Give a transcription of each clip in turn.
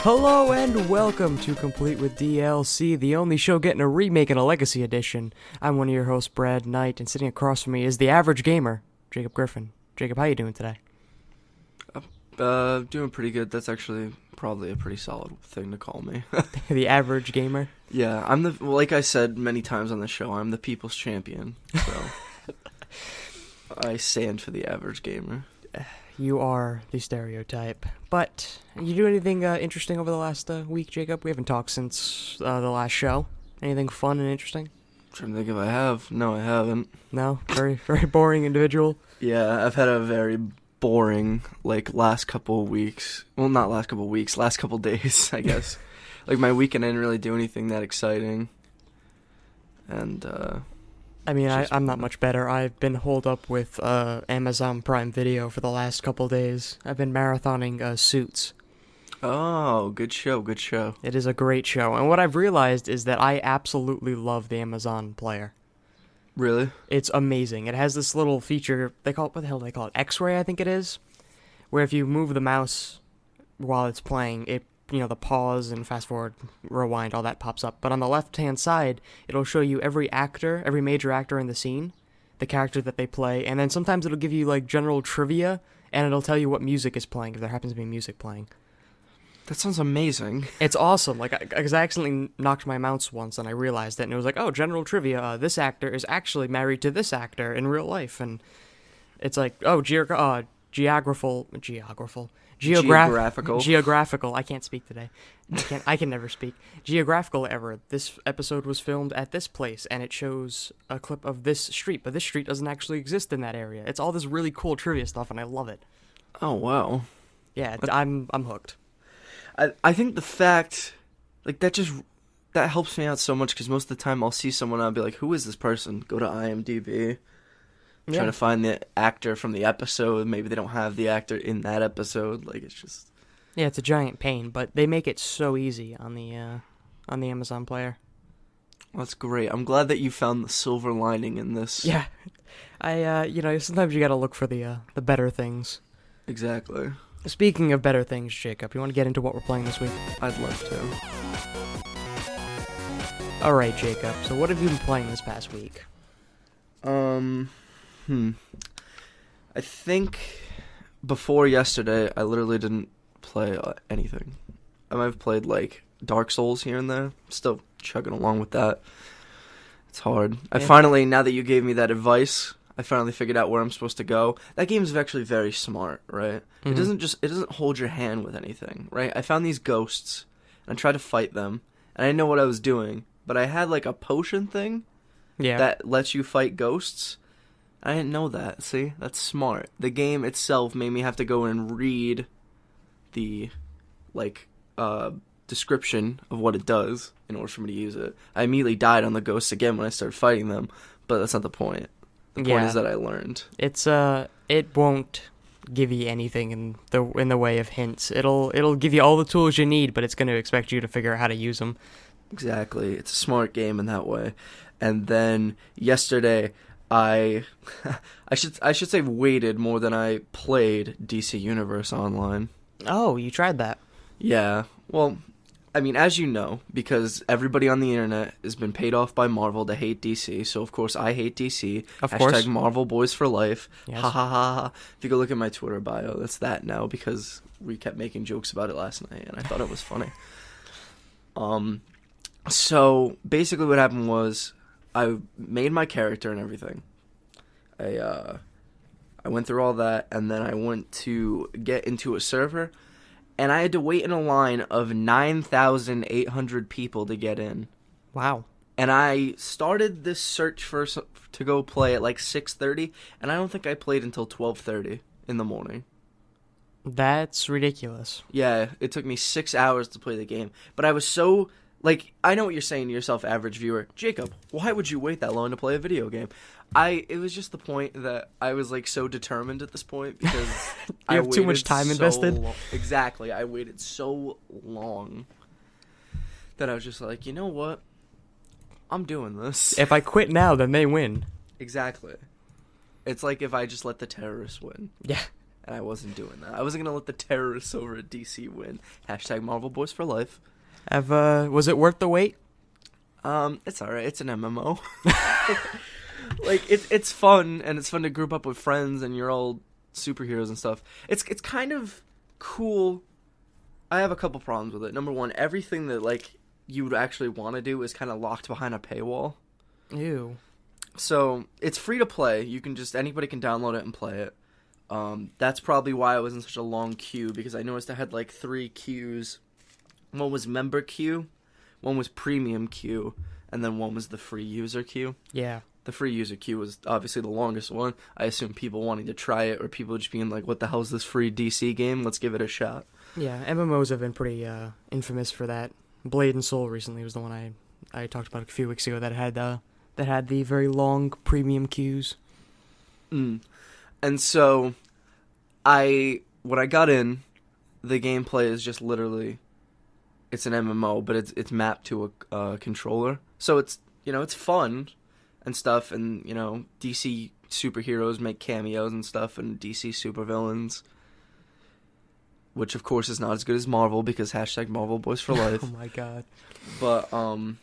Hello and welcome to Complete with DLC, the only show getting a remake and a legacy edition. I'm one of your hosts, Brad Knight, and sitting across from me is the average gamer, Jacob Griffin. Jacob, how you doing today? Doing pretty good. That's actually probably a pretty solid thing to call me. The average gamer? Yeah, like I said many times on the show, I'm the people's champion. So I stand for the average gamer. You are the stereotype. But, you do anything interesting over the last week, Jacob? We haven't talked since the last show. Anything fun and interesting? I'm trying to think if I have. No, I haven't. No? Very, very boring individual? Yeah, I've had a very boring, last couple weeks. Well, not last couple weeks, last couple days, I guess. My weekend, I didn't really do anything that exciting. And, I'm not much better. I've been holed up with Amazon Prime Video for the last couple days. I've been marathoning Suits. Oh, good show, good show. It is a great show. And what I've realized is that I absolutely love the Amazon player. Really? It's amazing. It has this little feature, what the hell do they call it? X-ray, I think it is, where if you move the mouse while it's playing, the pause and fast forward, rewind, all that pops up. But on the left-hand side, it'll show you every major actor in the scene, the character that they play, and then sometimes it'll give you, general trivia, and it'll tell you what music is playing, if there happens to be music playing. That sounds amazing. It's awesome. I accidentally knocked my mouse once, and I realized it, and it was general trivia, this actor is actually married to this actor in real life, and it's geographical. I can't speak today. I can never speak. Geographical error. This episode was filmed at this place, and it shows a clip of this street, but this street doesn't actually exist in that area. It's all this really cool trivia stuff, and I love it. Oh, wow. Yeah, I'm hooked. I think the fact, that helps me out so much, because most of the time I'll see someone and I'll be like, who is this person? Go to IMDb. Trying to find the actor from the episode. Maybe they don't have the actor in that episode. It's just... Yeah, it's a giant pain, but they make it so easy on the Amazon player. Well, that's great. I'm glad that you found the silver lining in this. Yeah. Sometimes you gotta look for the better things. Exactly. Speaking of better things, Jacob, you want to get into what we're playing this week? I'd love to. Alright, Jacob, so what have you been playing this past week? I think before yesterday, I literally didn't play anything. I might have played, Dark Souls here and there. Still chugging along with that. It's hard. Yeah. I finally, now that you gave me that advice, I finally figured out where I'm supposed to go. That game's actually very smart, right? Mm-hmm. It doesn't hold your hand with anything, right? I found these ghosts, and I tried to fight them, and I didn't know what I was doing, but I had, a potion thing that lets you fight ghosts. I didn't know that. See? That's smart. The game itself made me have to go and read the, description of what it does in order for me to use it. I immediately died on the ghosts again when I started fighting them, but that's not the point. The point is that I learned. It won't give you anything in the way of hints. It'll give you all the tools you need, but it's going to expect you to figure out how to use them. Exactly. It's a smart game in that way. And then yesterday, I should say waited more than I played DC Universe Online. Oh, you tried that? Yeah. Well, as you know, because everybody on the internet has been paid off by Marvel to hate DC, so of course I hate DC. Of course. Marvel Boys for life. Yes. Ha ha ha ha. If you go look at my Twitter bio, that's that now, because we kept making jokes about it last night, and I thought it was funny. So basically what happened was I made my character and everything. I went through all that, and then I went to get into a server, and I had to wait in a line of 9,800 people to get in. Wow. And I started this search to go play at 6:30, and I don't think I played until 12:30 in the morning. That's ridiculous. Yeah, it took me 6 hours to play the game, but I was so... I know what you're saying to yourself, average viewer. Jacob, why would you wait that long to play a video game? It was just the point that I was, so determined at this point, because you have too much time invested? Exactly. I waited so long that I was just you know what? I'm doing this. If I quit now, then they win. Exactly. It's like if I just let the terrorists win. Yeah. and I wasn't doing that. I wasn't gonna let the terrorists over at DC win. Hashtag Marvel Boys for life. Was it worth the wait? It's alright. It's an MMO. Like it's fun, and it's fun to group up with friends, and you're all superheroes and stuff. It's kind of cool. I have a couple problems with it. Number one, everything that like you would actually want to do is kind of locked behind a paywall. Ew. So it's free to play. Anybody can download it and play it. That's probably why I was in such a long queue, because I noticed I had like 3 queues. One was member queue, one was premium queue, and then one was the free user queue. Yeah. The free user queue was obviously the longest one. I assume people wanting to try it, or people just being like, what the hell is this free DC game? Let's give it a shot. Yeah, MMOs have been pretty infamous for that. Blade and Soul recently was the one I talked about a few weeks ago that had the very long premium queues. And so when I got in, the gameplay is just literally, it's an MMO, but it's mapped to a controller. So it's fun and stuff, and DC superheroes make cameos and stuff, and DC supervillains, which of course is not as good as Marvel, because hashtag Marvel Boys for life. Oh my god. But I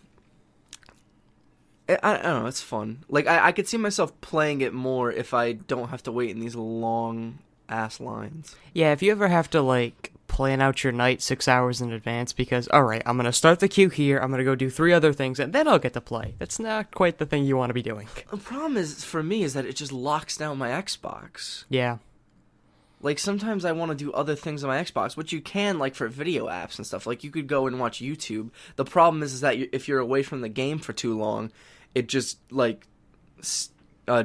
don't know, it's fun. Like I could see myself playing it more if I don't have to wait in these long ass lines. Yeah, if you ever have to like plan out your night 6 hours in advance because, alright, I'm gonna start the queue here, I'm gonna go do 3 other things, and then I'll get to play. That's not quite the thing you want to be doing. The problem for me is that it just locks down my Xbox. Yeah. Like, sometimes I want to do other things on my Xbox, which you can, like, for video apps and stuff. Like, you could go and watch YouTube. The problem is that if you're away from the game for too long, it just, like,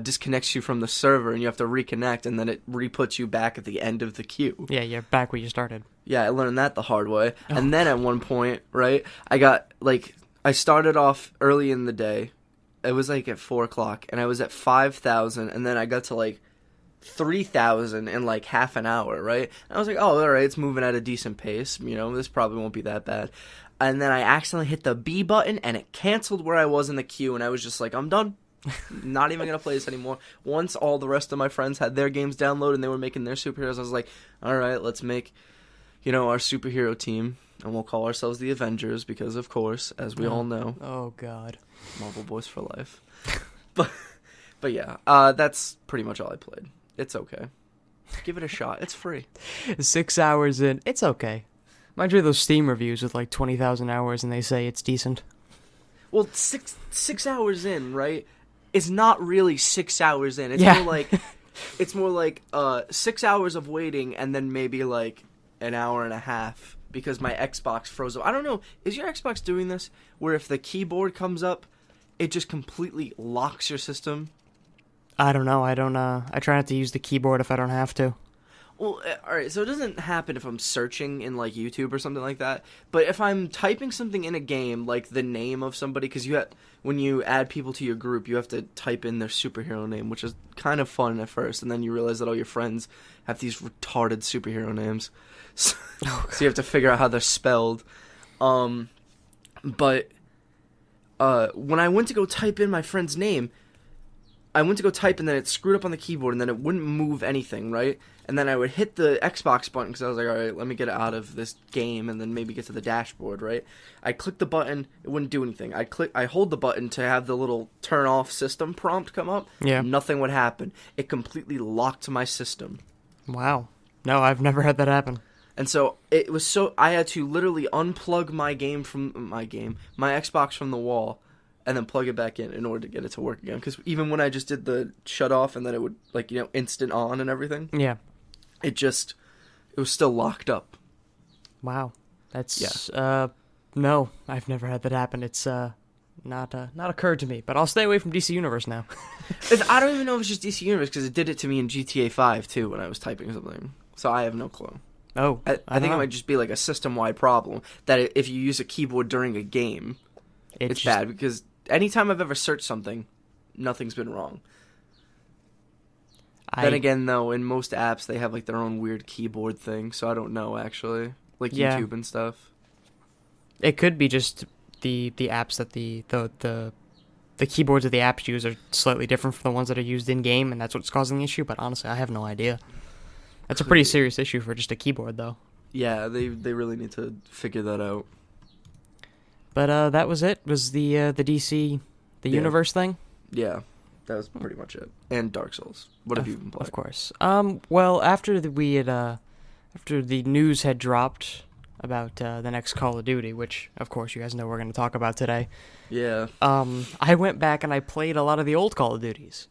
disconnects you from the server, and you have to reconnect, and then it re-puts you back at the end of the queue. Yeah, you're back where you started. Yeah, I learned that the hard way. Oh. And then at one point, right, I started off early in the day. It was, like, at 4 o'clock, and I was at 5,000, and then I got to, like, 3,000 in like half an hour, right? And I was like, oh, alright, it's moving at a decent pace, this probably won't be that bad. And then I accidentally hit the B button, and it canceled where I was in the queue, and I was just like, I'm done. Not even gonna play this anymore. Once all the rest of my friends had their games downloaded and they were making their superheroes, I was like, alright, let's make our superhero team, and we'll call ourselves the Avengers, because of course, as we all know, oh god, Marvel Boys for life. But yeah, that's pretty much all I played. It's okay. Give it a shot. It's free. 6 hours in, it's okay. Mind you, those Steam reviews with like 20,000 hours, and they say it's decent. Well, six hours in, right, is not really 6 hours in. It's more like 6 hours of waiting, and then maybe like an hour and a half, because my Xbox froze up. I don't know. Is your Xbox doing this, where if the keyboard comes up, it just completely locks your system? I don't know. I try not to use the keyboard if I don't have to. Well, alright, so it doesn't happen if I'm searching in, like, YouTube or something like that, but if I'm typing something in a game, like the name of somebody, because when you add people to your group, you have to type in their superhero name, which is kind of fun at first, and then you realize that all your friends have these retarded superhero names, so you have to figure out how they're spelled. But when I went to go type in my friend's name, I went to go type, and then it screwed up on the keyboard, and then it wouldn't move anything, right? And then I would hit the Xbox button, because I was like, alright, let me get out of this game, and then maybe get to the dashboard, right? I clicked the button, it wouldn't do anything. I hold the button to have the little turn off system prompt come up. Yeah. Nothing would happen. It completely locked my system. Wow. No, I've never had that happen. And so, I had to literally unplug my Xbox from the wall, and then plug it back in order to get it to work again. Because even when I just did the shut off, and then it would, like, instant on and everything. Yeah. It was still locked up. Wow. That's, no, I've never had that happen. It's, not occurred to me, but I'll stay away from DC Universe now. I don't even know if it's just DC Universe, because it did it to me in GTA 5, too, when I was typing something. So I have no clue. Oh, I think it might just be, like, a system-wide problem, that if you use a keyboard during a game, it's bad, because anytime I've ever searched something, nothing's been wrong. Then again, though, in most apps, they have, like, their own weird keyboard thing, so I don't know, actually. Like, yeah. YouTube and stuff. It could be just the apps that the keyboards of the apps use are slightly different from the ones that are used in-game, and that's what's causing the issue, but honestly, I have no idea. That's a pretty serious issue for just a keyboard, though. Yeah, they really need to figure that out. But that was it. Was the DC, the Yeah. universe thing? Yeah, that was pretty much it. And Dark Souls. What have you been playing? Of course. Well, after after the news had dropped about the next Call of Duty, which of course you guys know we're going to talk about today. Yeah. I went back and I played a lot of the old Call of Duties.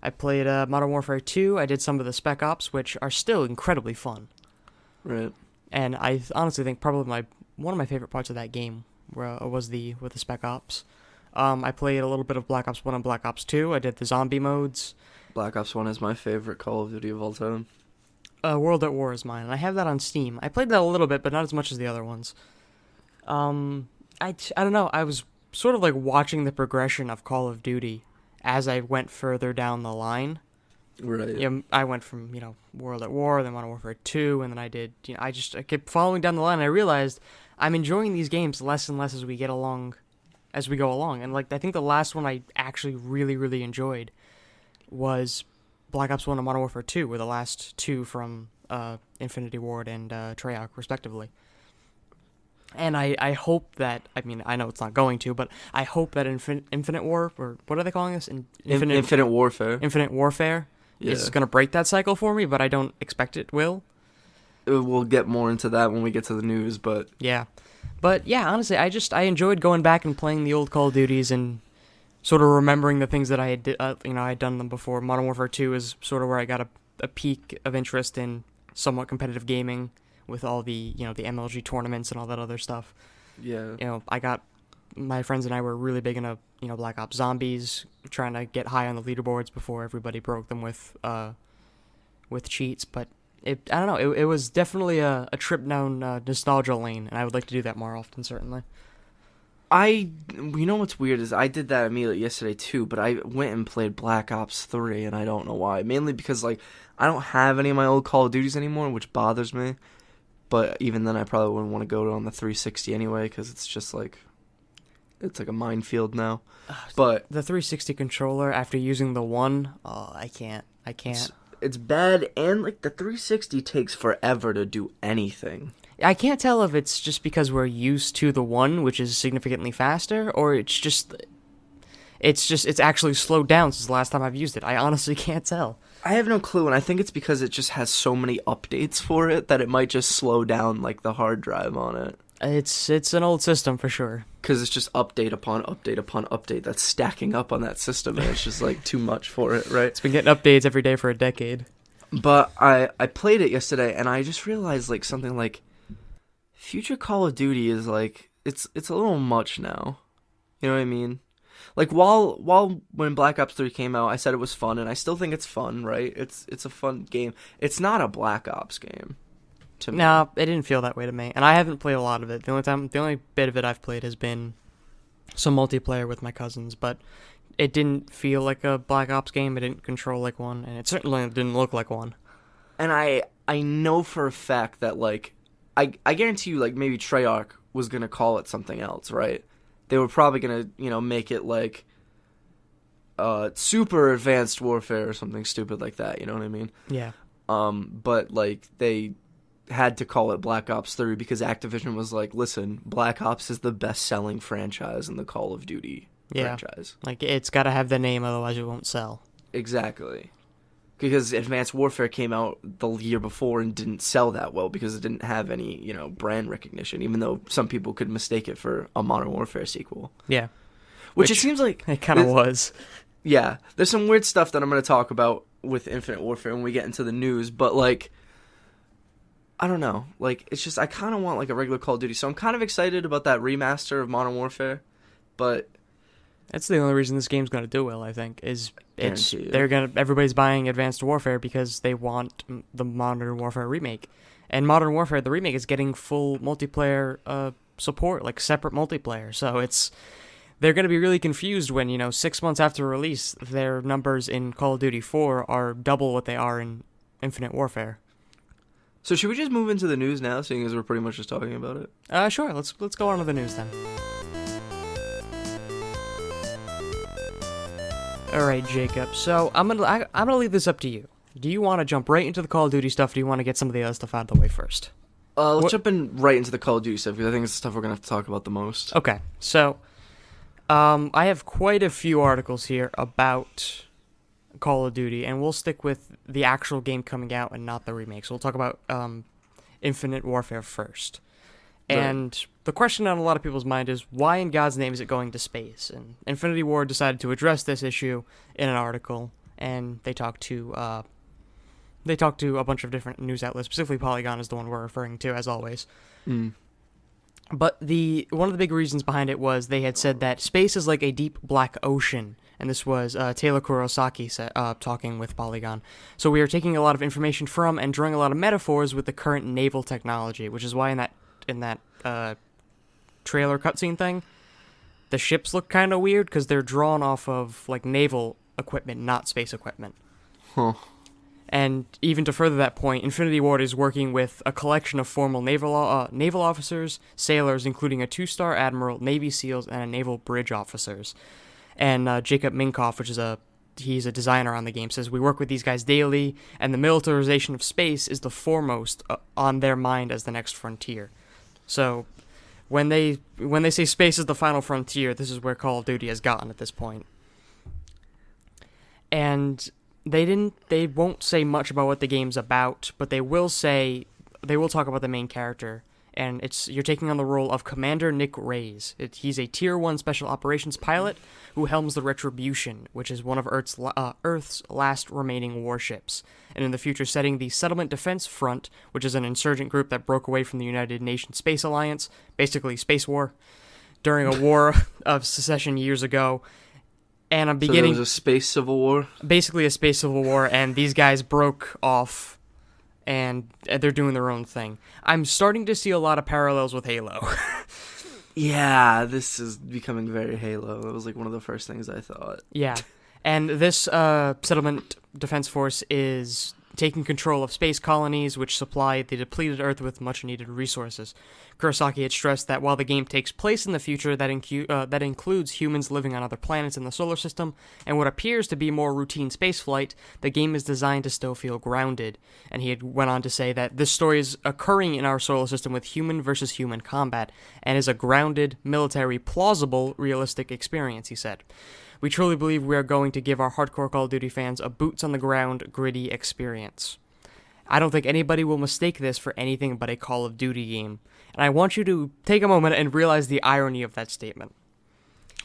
I played Modern Warfare 2. I did some of the Spec Ops, which are still incredibly fun. Right. And I honestly think probably one of my favorite parts of that game was with the Spec Ops. I played a little bit of Black Ops 1 and Black Ops 2. I did the zombie modes. Black Ops 1 is my favorite Call of Duty of all time. World at War is mine, and I have that on Steam. I played that a little bit, but not as much as the other ones. I don't know. I was sort of like watching the progression of Call of Duty as I went further down the line. Right. I went from, World at War, then Modern Warfare 2, and then I did, I kept following down the line, and I realized I'm enjoying these games less and less as we go along. And, like, I think the last one I actually really, really enjoyed was Black Ops 1 and Modern Warfare 2, were the last two from Infinity Ward and Treyarch, respectively. And I hope that, I know it's not going to, but I hope that Infinite War, or what are they calling this? Infinite Warfare. Infinite Warfare is going to break that cycle for me, but I don't expect it will. We'll get more into that when we get to the news, but... Yeah. But, yeah, honestly, I enjoyed going back and playing the old Call of Duties and sort of remembering the things that I had, I had done them before. Modern Warfare 2 is sort of where I got a peak of interest in somewhat competitive gaming with all the, the MLG tournaments and all that other stuff. Yeah. My friends and I were really big into, Black Ops Zombies, trying to get high on the leaderboards before everybody broke them with cheats. But I don't know, it was definitely a trip down nostalgia lane, and I would like to do that more often, certainly. You know what's weird is I did that immediately yesterday too, but I went and played Black Ops 3, and I don't know why. Mainly because, like, I don't have any of my old Call of Duties anymore, which bothers me. But even then, I probably wouldn't want to go on the 360 anyway, because it's just like... It's like a minefield now. But the 360 controller, after using the one, I can't. It's bad, and, like, the 360 takes forever to do anything. I can't tell if it's just because we're used to the one, which is significantly faster, or it's actually slowed down since the last time I've used it. I honestly can't tell. I have no clue, and I think it's because it just has so many updates for it that it might just slow down, like, the hard drive on it. It's an old system for sure. Because it's just update upon update upon update that's stacking up on that system, and it's just, like, too much for it, right? It's been getting updates every day for a decade. But I played it yesterday, and I just realized, like, something like... Future Call of Duty is, like... It's a little much now. You know what I mean? Like, when Black Ops 3 came out, I said it was fun, and I still think it's fun, right? It's a fun game. It's not a Black Ops game. To me. No, it didn't feel that way to me, and I haven't played a lot of it. The only bit of it I've played has been some multiplayer with my cousins, but it didn't feel like a Black Ops game. It didn't control like one, and it certainly didn't look like one. And I know for a fact that, like, I guarantee you, like, maybe Treyarch was gonna call it something else, right? They were probably gonna, make it like super advanced warfare or something stupid like that. You know what I mean? Yeah. But, like, they had to call it Black Ops 3 because Activision was like, listen, Black Ops is the best-selling franchise in the Call of Duty franchise. Like, it's got to have the name, otherwise it won't sell. Exactly. Because Advanced Warfare came out the year before and didn't sell that well because it didn't have any, brand recognition, even though some people could mistake it for a Modern Warfare sequel. Yeah. Which it seems like... It kind of was. Yeah. There's some weird stuff that I'm going to talk about with Infinite Warfare when we get into the news, but, like... I don't know. Like, it's just, I kind of want, like, a regular Call of Duty. So I'm kind of excited about that remaster of Modern Warfare, but... That's the only reason this game's going to do well, I think, is Guarantee everybody's buying Advanced Warfare because they want the Modern Warfare remake. And Modern Warfare, the remake, is getting full multiplayer support, like separate multiplayer. So they're going to be really confused when, 6 months after release, their numbers in Call of Duty 4 are double what they are in Infinite Warfare. So should we just move into the news now, seeing as we're pretty much just talking about it? Sure. Let's go on to the news then. All right, Jacob. So I'm gonna leave this up to you. Do you want to jump right into the Call of Duty stuff, or do you want to get some of the other stuff out of the way first? Let's jump in right into the Call of Duty stuff, because I think it's the stuff we're going to have to talk about the most. Okay, so I have quite a few articles here about Call of Duty, and we'll stick with the actual game coming out and not the remake. So we'll talk about Infinite Warfare first. Right. And the question on a lot of people's mind is, why in God's name is it going to space? And Infinity Ward decided to address this issue in an article, and they talked to a bunch of different news outlets. Specifically, Polygon is the one we're referring to, as always. But one of the big reasons behind it was they had said that space is like a deep black ocean, and this was Taylor Kurosaki talking with Polygon. So we are taking a lot of information from and drawing a lot of metaphors with the current naval technology, which is why in that trailer cutscene thing, the ships look kind of weird because they're drawn off of like naval equipment, not space equipment. Huh. And even to further that point, Infinity Ward is working with a collection of former naval officers, sailors, including a 2-star admiral, Navy SEALs, and a naval bridge officers. And Jacob Minkoff, he's a designer on the game, says, "We work with these guys daily, and the militarization of space is the foremost on their mind as the next frontier." So when they say space is the final frontier, this is where Call of Duty has gotten at this point. And they won't say much about what the game's about, but they will talk about the main character, and you're taking on the role of Commander Nick Reyes. He's a Tier 1 Special Operations pilot who helms the Retribution, which is one of Earth's last remaining warships, and in the future setting the Settlement Defense Front, which is an insurgent group that broke away from the United Nations Space Alliance, basically space war, during a war of secession years ago. And I'm beginning. So there was a space civil war? Basically a space civil war, and these guys broke off, and they're doing their own thing. I'm starting to see a lot of parallels with Halo. Yeah, this is becoming very Halo. That was like one of the first things I thought. Yeah, and this Settlement Defense Force is taking control of space colonies, which supply the depleted Earth with much-needed resources. Kurosaki had stressed that while the game takes place in the future, that includes humans living on other planets in the solar system, and what appears to be more routine spaceflight, the game is designed to still feel grounded. And he had went on to say that this story is occurring in our solar system with human versus human combat, and is a grounded, military, plausible, realistic experience, he said. "We truly believe we are going to give our hardcore Call of Duty fans a boots-on-the-ground, gritty experience. I don't think anybody will mistake this for anything but a Call of Duty game. And I want you to take a moment and realize the irony of that statement."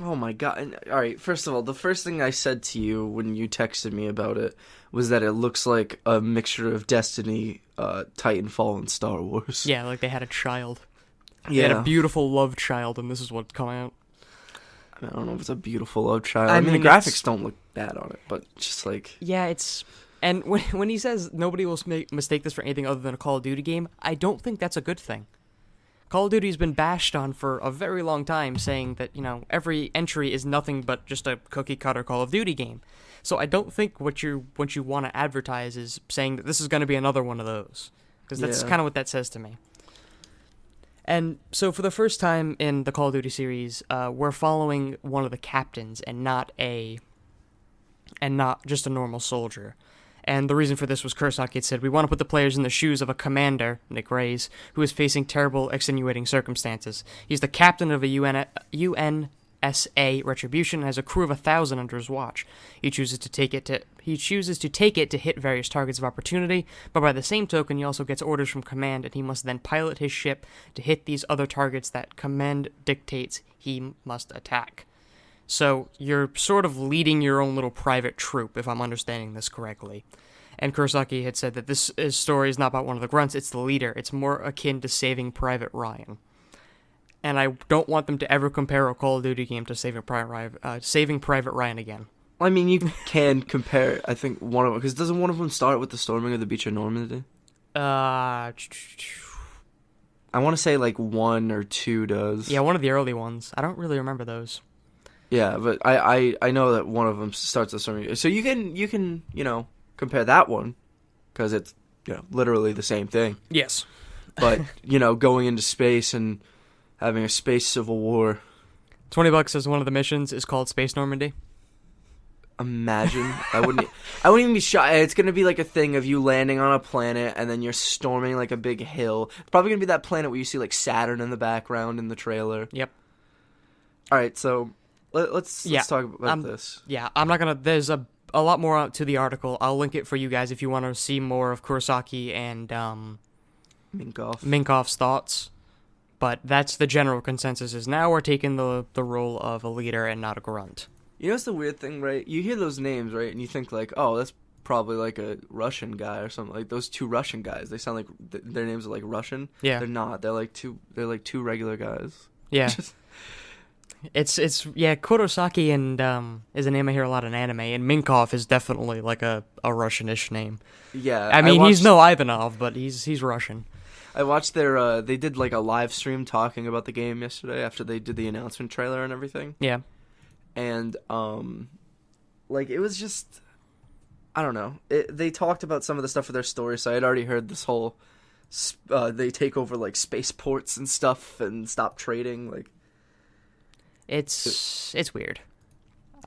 Oh my god. And, all right, first of all, the first thing I said to you when you texted me about it was that it looks like a mixture of Destiny, Titanfall, and Star Wars. Yeah, like they had a child. Yeah. They had a beautiful love child, and this is what's coming out. I don't know if it's a beautiful love child. I mean, mean, the graphics don't look bad on it, but just like... Yeah, it's... And when he says nobody will mistake this for anything other than a Call of Duty game, I don't think that's a good thing. Call of Duty's been bashed on for a very long time, saying that, every entry is nothing but just a cookie-cutter Call of Duty game. So I don't think what you want to advertise is saying that this is going to be another one of those. Because that's kind of what that says to me. And so for the first time in the Call of Duty series, we're following one of the captains and not just a normal soldier. And the reason for this was Kurosaki had said, "We want to put the players in the shoes of a commander, Nick Reyes, who is facing terrible, extenuating circumstances. He's the captain of a UNSA Retribution and has a crew of 1,000 under his watch. He chooses to take it to hit various targets of opportunity, but by the same token, he also gets orders from command, and he must then pilot his ship to hit these other targets that command dictates he must attack." So you're sort of leading your own little private troop, if I'm understanding this correctly. And Kurosaki had said that this story is not about one of the grunts, it's the leader. It's more akin to Saving Private Ryan. And I don't want them to ever compare a Call of Duty game to Saving Private Ryan again. I mean, you can compare, I think, one of them, because doesn't one of them start with the storming of the beach of Normandy? I want to say, like, 1 or 2 does. Yeah, one of the early ones. I don't really remember those. Yeah, but I know that one of them starts the storming. So you can compare that one, because it's literally the same thing. Yes. But going into space and having a space civil war. $20 as one of the missions is called Space Normandy. imagine. I wouldn't even be shocked. It's gonna be like a thing of you landing on a planet and then you're storming like a big hill. It's probably gonna be that planet where you see like Saturn in the background in the trailer. Yep. All right, so let's talk about this. Yeah, I'm not gonna. There's a lot more to the article. I'll link it for you guys if you want to see more of Kurosaki and Minkoff's thoughts. But that's the general consensus. Is now we're taking the role of a leader and not a grunt. You know what's the weird thing, right? You hear those names, right, and you think like, oh, that's probably like a Russian guy or something. Like those two Russian guys, they sound like their names are like Russian. Yeah, they're not. They're like two regular guys. Yeah, it's Kurosaki and is a name I hear a lot in anime, and Minkoff is definitely like a Russianish name. Yeah, I mean he's no Ivanov, but he's Russian. I watched their they did like a live stream talking about the game yesterday after they did the announcement trailer and everything. Yeah. And, like, it was just, I don't know. They talked about some of the stuff of their story, so I had already heard this whole, they take over, like, spaceports and stuff and stop trading, like. It's weird.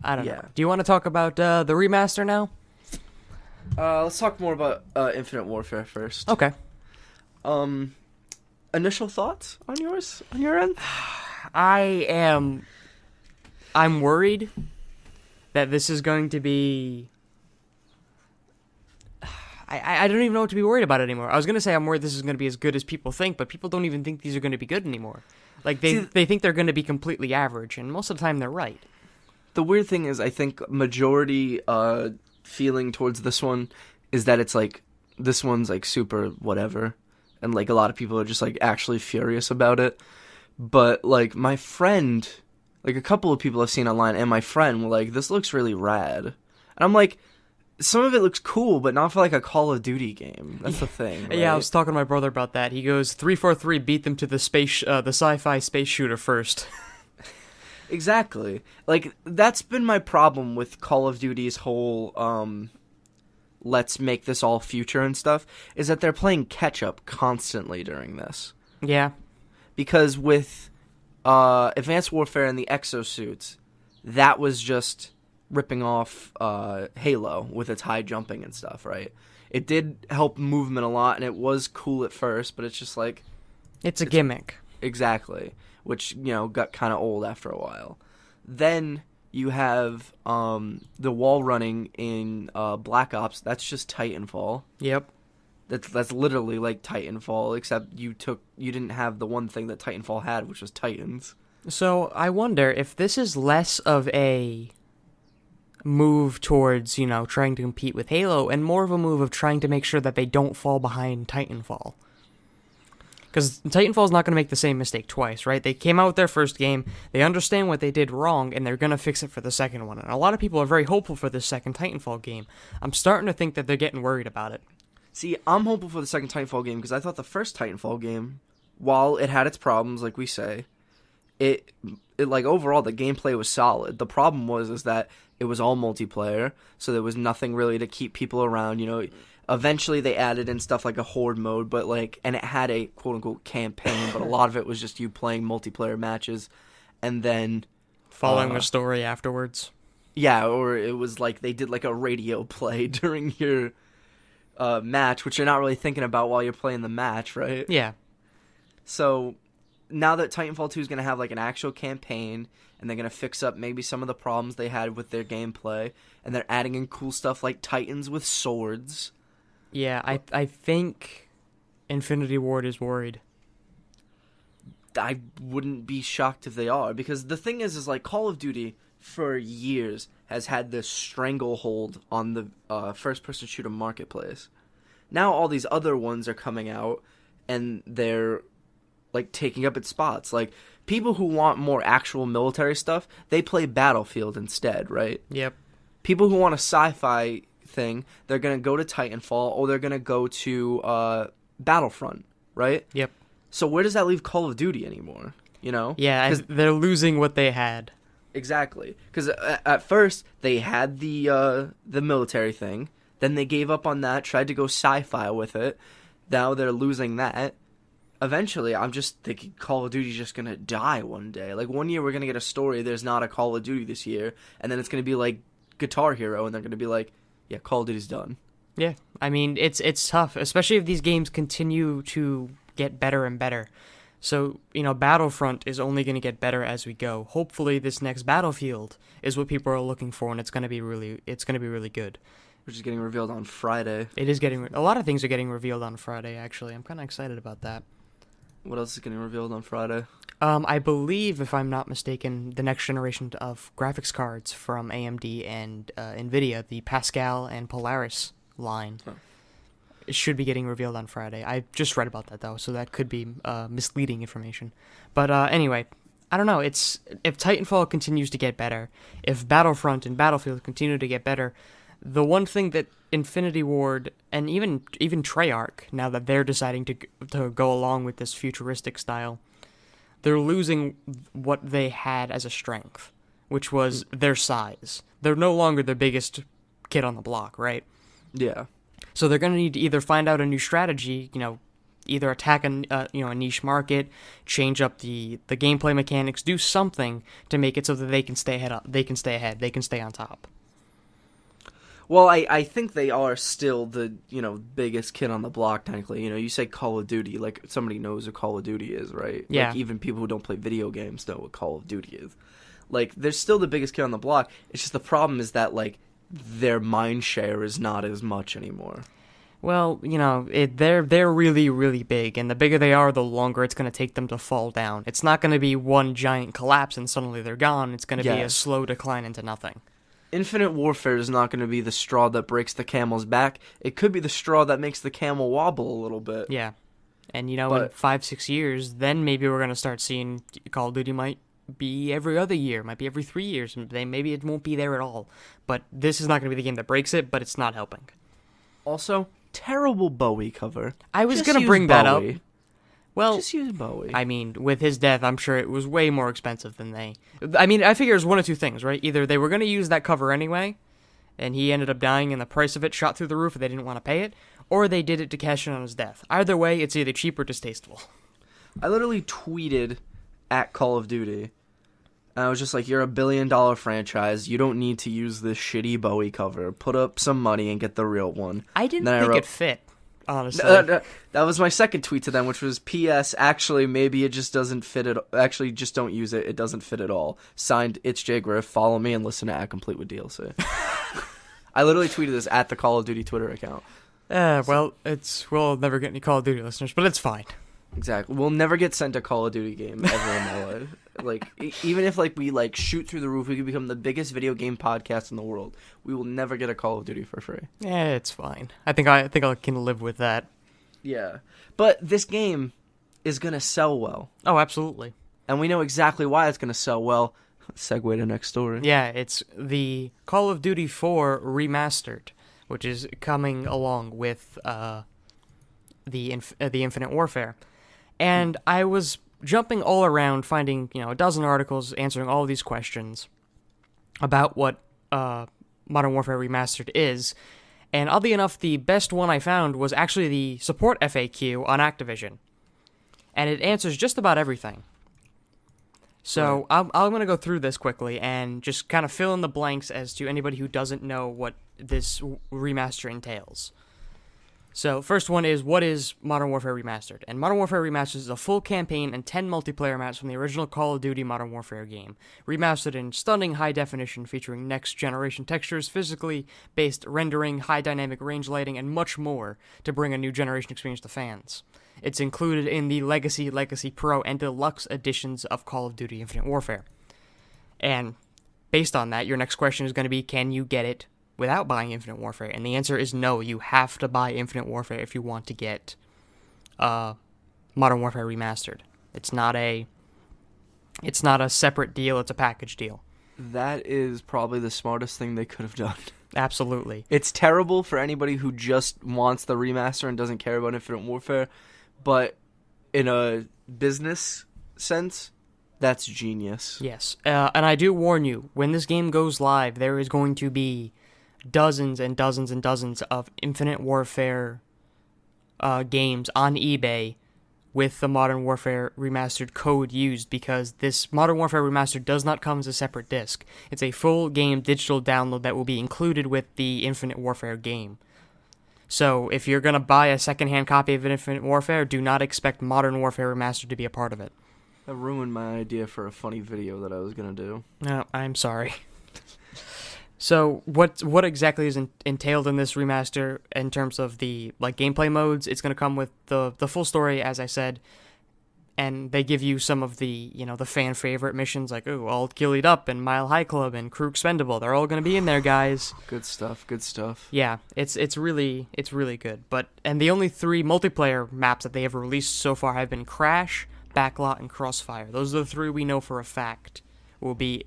I don't know. Do you want to talk about the remaster now? Let's talk more about Infinite Warfare first. Okay. Initial thoughts on your end? I'm worried that this is going to be... I don't even know what to be worried about anymore. I was going to say I'm worried this is going to be as good as people think, but people don't even think these are going to be good anymore. Like, they think they're going to be completely average, and most of the time they're right. The weird thing is, I think majority feeling towards this one is that it's like, this one's like super whatever, and like a lot of people are just like actually furious about it. But like my friend... Like, a couple of people I've seen online and my friend were like, this looks really rad. And I'm like, some of it looks cool, but not for, like, a Call of Duty game. That's the thing, right? Yeah, I was talking to my brother about that. He goes, 343 beat them to the sci-fi space shooter first. Exactly. Like, that's been my problem with Call of Duty's whole, let's make this all future and stuff, is that they're playing catch-up constantly during this. Yeah. Because with... Advanced Warfare and the exosuits, that was just ripping off Halo with its high jumping and stuff, right? It did help movement a lot, and it was cool at first, but it's just like... It's a gimmick. Exactly. Which, you know, got kind of old after a while. Then you have the wall running in Black Ops. That's just Titanfall. Yep. That's literally like Titanfall, except you didn't have the one thing that Titanfall had, which was Titans. So I wonder if this is less of a move towards, you know, trying to compete with Halo and more of a move of trying to make sure that they don't fall behind Titanfall. Because Titanfall's not going to make the same mistake twice, right? They came out with their first game, they understand what they did wrong, and they're going to fix it for the second one. And a lot of people are very hopeful for this second Titanfall game. I'm starting to think that they're getting worried about it. See, I'm hopeful for the second Titanfall game because I thought the first Titanfall game, while it had its problems, like we say, it like overall the gameplay was solid. The problem was that it was all multiplayer, so there was nothing really to keep people around. You know, eventually they added in stuff like a horde mode, but like, and it had a quote unquote campaign, but a lot of it was just you playing multiplayer matches, and then following the story afterwards. Yeah, or it was like they did like a radio play during your match, which you're not really thinking about while you're playing the match, right? Yeah. So now that Titanfall 2 is going to have like an actual campaign, and they're going to fix up maybe some of the problems they had with their gameplay, and they're adding in cool stuff like Titans with swords. Yeah, I think Infinity Ward is worried. I wouldn't be shocked if they are, because the thing is like Call of Duty for years has had this stranglehold on the first-person shooter marketplace. Now all these other ones are coming out, and they're like taking up its spots. Like, people who want more actual military stuff, they play Battlefield instead, right? Yep. People who want a sci-fi thing, they're going to go to Titanfall, or they're going to go to Battlefront, right? Yep. So where does that leave Call of Duty anymore, you know? Yeah, they're losing what they had. Exactly. Because at first, they had the military thing, then they gave up on that, tried to go sci-fi with it, now they're losing that. Eventually, I'm just thinking Call of Duty's just going to die one day. Like, one year we're going to get a story, there's not a Call of Duty this year, and then it's going to be like Guitar Hero, and they're going to be like, yeah, Call of Duty's done. Yeah, I mean, it's tough, especially if these games continue to get better and better. So, Battlefront is only going to get better as we go. Hopefully, this next Battlefield is what people are looking for, and it's going to be really good. Which is getting revealed on Friday. It is a lot of things are getting revealed on Friday, actually. I'm kind of excited about that. What else is getting revealed on Friday? I believe, if I'm not mistaken, the next generation of graphics cards from AMD and NVIDIA, the Pascal and Polaris line, it should be getting revealed on Friday. I just read about that, though, so that could be misleading information. But anyway, I don't know. If Titanfall continues to get better, if Battlefront and Battlefield continue to get better, the one thing that Infinity Ward and even Treyarch, now that they're deciding to go along with this futuristic style, they're losing what they had as a strength, which was their size. They're no longer the biggest kid on the block, right? Yeah. So they're going to need to either find out a new strategy, either attack a niche market, change up the gameplay mechanics, do something to make it so that they can stay ahead. They can stay on top. Well, I think they are still the, biggest kid on the block, technically. You say Call of Duty, like, somebody knows what Call of Duty is, right? Yeah. Like, even people who don't play video games know what Call of Duty is. Like, they're still the biggest kid on the block. It's just the problem is that, like, their mind share is not as much anymore. Well, they're really, really big, and the bigger they are, the longer it's going to take them to fall down. It's not going to be one giant collapse and suddenly they're gone. It's going to be a slow decline into nothing. Infinite Warfare is not going to be the straw that breaks the camel's back. It could be the straw that makes the camel wobble a little bit. Yeah. And, in 5-6 years, then maybe we're going to start seeing Call of Duty might be every other year, might be every 3 years. Maybe it won't be there at all. But this is not going to be the game that breaks it, but it's not helping. Also, terrible Bowie cover. I was going to bring that up. Well, just use Bowie. I mean, with his death, I'm sure it was way more expensive than they... I mean, I figure it was one of two things, right? Either they were going to use that cover anyway, and he ended up dying and the price of it shot through the roof and they didn't want to pay it, or they did it to cash in on his death. Either way, it's either cheap or distasteful. I literally tweeted at Call of Duty, and I was just like, you're a $1 billion franchise. You don't need to use this shitty Bowie cover. Put up some money and get the real one. I didn't think it fit. Honestly. That was my second tweet to them, which was, P.S. Actually, maybe it just doesn't fit it. Actually, just don't use it. It doesn't fit at all. Signed, It's Jay Griff. Follow me and listen to At Complete with DLC. I literally tweeted this at the Call of Duty Twitter account. Well, we'll never get any Call of Duty listeners, but it's fine. Exactly. We'll never get sent a Call of Duty game ever in my life. Like, even if we shoot through the roof, we could become the biggest video game podcast in the world. We will never get a Call of Duty for free. Yeah, it's fine. I think I can live with that. Yeah, but this game is gonna sell well. Oh, absolutely. And we know exactly why it's gonna sell well. Segue to next story. Yeah, it's the Call of Duty 4 Remastered, which is coming along with the Infinite Warfare. And I was jumping all around, finding a dozen articles answering all of these questions about what Modern Warfare Remastered is. And oddly enough, the best one I found was actually the support FAQ on Activision. And it answers just about everything. So right. I'm going to go through this quickly and just kind of fill in the blanks as to anybody who doesn't know what this remaster entails. So, first one is, what is Modern Warfare Remastered? And Modern Warfare Remastered is a full campaign and 10 multiplayer maps from the original Call of Duty Modern Warfare game, remastered in stunning high definition featuring next-generation textures, physically based rendering, high dynamic range lighting, and much more to bring a new generation experience to fans. It's included in the Legacy, Legacy Pro, and Deluxe editions of Call of Duty Infinite Warfare. And based on that, your next question is going to be, can you get it without buying Infinite Warfare? And the answer is no. You have to buy Infinite Warfare if you want to get Modern Warfare Remastered. It's not a separate deal, it's a package deal. That is probably the smartest thing they could have done. Absolutely. It's terrible for anybody who just wants the remaster and doesn't care about Infinite Warfare, but in a business sense, that's genius. Yes. And I do warn you, when this game goes live, there is going to be dozens and dozens and dozens of Infinite Warfare games on eBay with the Modern Warfare Remastered code used, because this Modern Warfare Remastered does not come as a separate disc. It's a full game digital download that will be included with the Infinite Warfare game. So if you're going to buy a secondhand copy of Infinite Warfare, do not expect Modern Warfare Remastered to be a part of it. That ruined my idea for a funny video that I was going to do. No, I'm sorry. So what exactly is entailed in this remaster in terms of the gameplay modes? It's going to come with the full story, as I said, and they give you some of the the fan favorite missions like All Gillied Up and Mile High Club and Crew Expendable. They're all going to be in there, guys. Good stuff. Good stuff. Yeah, it's really good. And the only 3 multiplayer maps that they have released so far have been Crash, Backlot, and Crossfire. Those are the 3 we know for a fact will be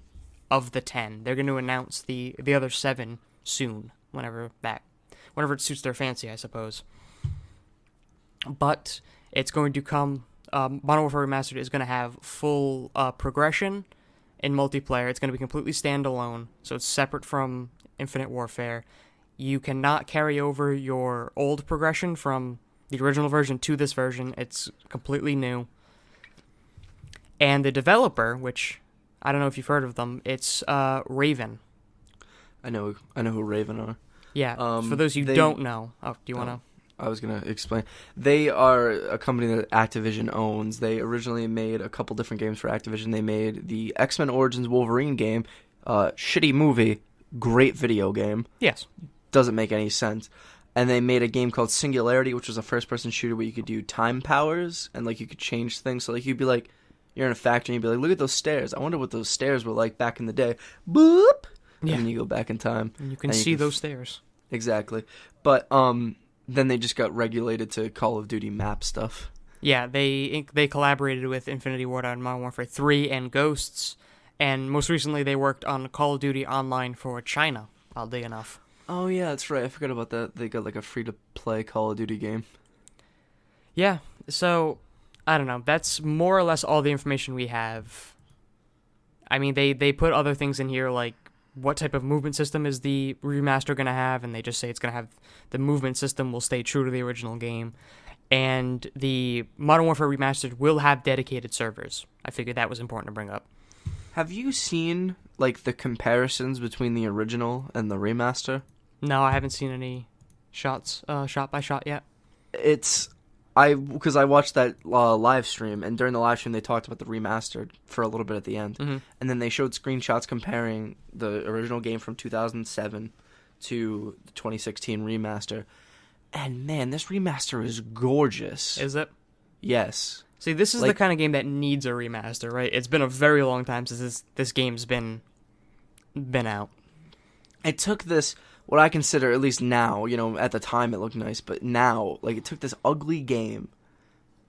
of the 10. They're going to announce the other 7 soon, whenever it suits their fancy, I suppose. But it's going to come. Modern Warfare Remastered is going to have full progression in multiplayer. It's going to be completely standalone, so it's separate from Infinite Warfare. You cannot carry over your old progression from the original version to this version. It's completely new. And the developer, which I don't know if you've heard of them, it's Raven. I know who Raven are. Yeah, for those who don't know. Oh, do you want to? I was going to explain. They are a company that Activision owns. They originally made a couple different games for Activision. They made the X-Men Origins Wolverine game, shitty movie, great video game. Yes. Doesn't make any sense. And they made a game called Singularity, which was a first-person shooter where you could do time powers, and you could change things. So you'd be like, you're in a factory, and you'd be like, look at those stairs. I wonder what those stairs were like back in the day. Boop! Yeah. And then you go back in time. And you can see those stairs. Exactly. But, then they just got regulated to Call of Duty map stuff. Yeah, they collaborated with Infinity Ward on Modern Warfare 3 and Ghosts, and most recently they worked on Call of Duty Online for China, oddly enough. Oh yeah, that's right. I forgot about that. They got a free-to-play Call of Duty game. Yeah, so, I don't know. That's more or less all the information we have. I mean, they put other things in here like what type of movement system is the remaster going to have, and they just say it's going to have the movement system will stay true to the original game, and the Modern Warfare Remastered will have dedicated servers. I figured that was important to bring up. Have you seen the comparisons between the original and the remaster? No, I haven't seen any shot by shot yet. Because I watched that live stream, and during the live stream they talked about the remastered for a little bit at the end, and then they showed screenshots comparing the original game from 2007 to the 2016 remaster, and man, this remaster is gorgeous. Is it? Yes. See, this is the kind of game that needs a remaster, right? It's been a very long time since this game's been out. It took this, what I consider, at least now, at the time it looked nice, but now, it took this ugly game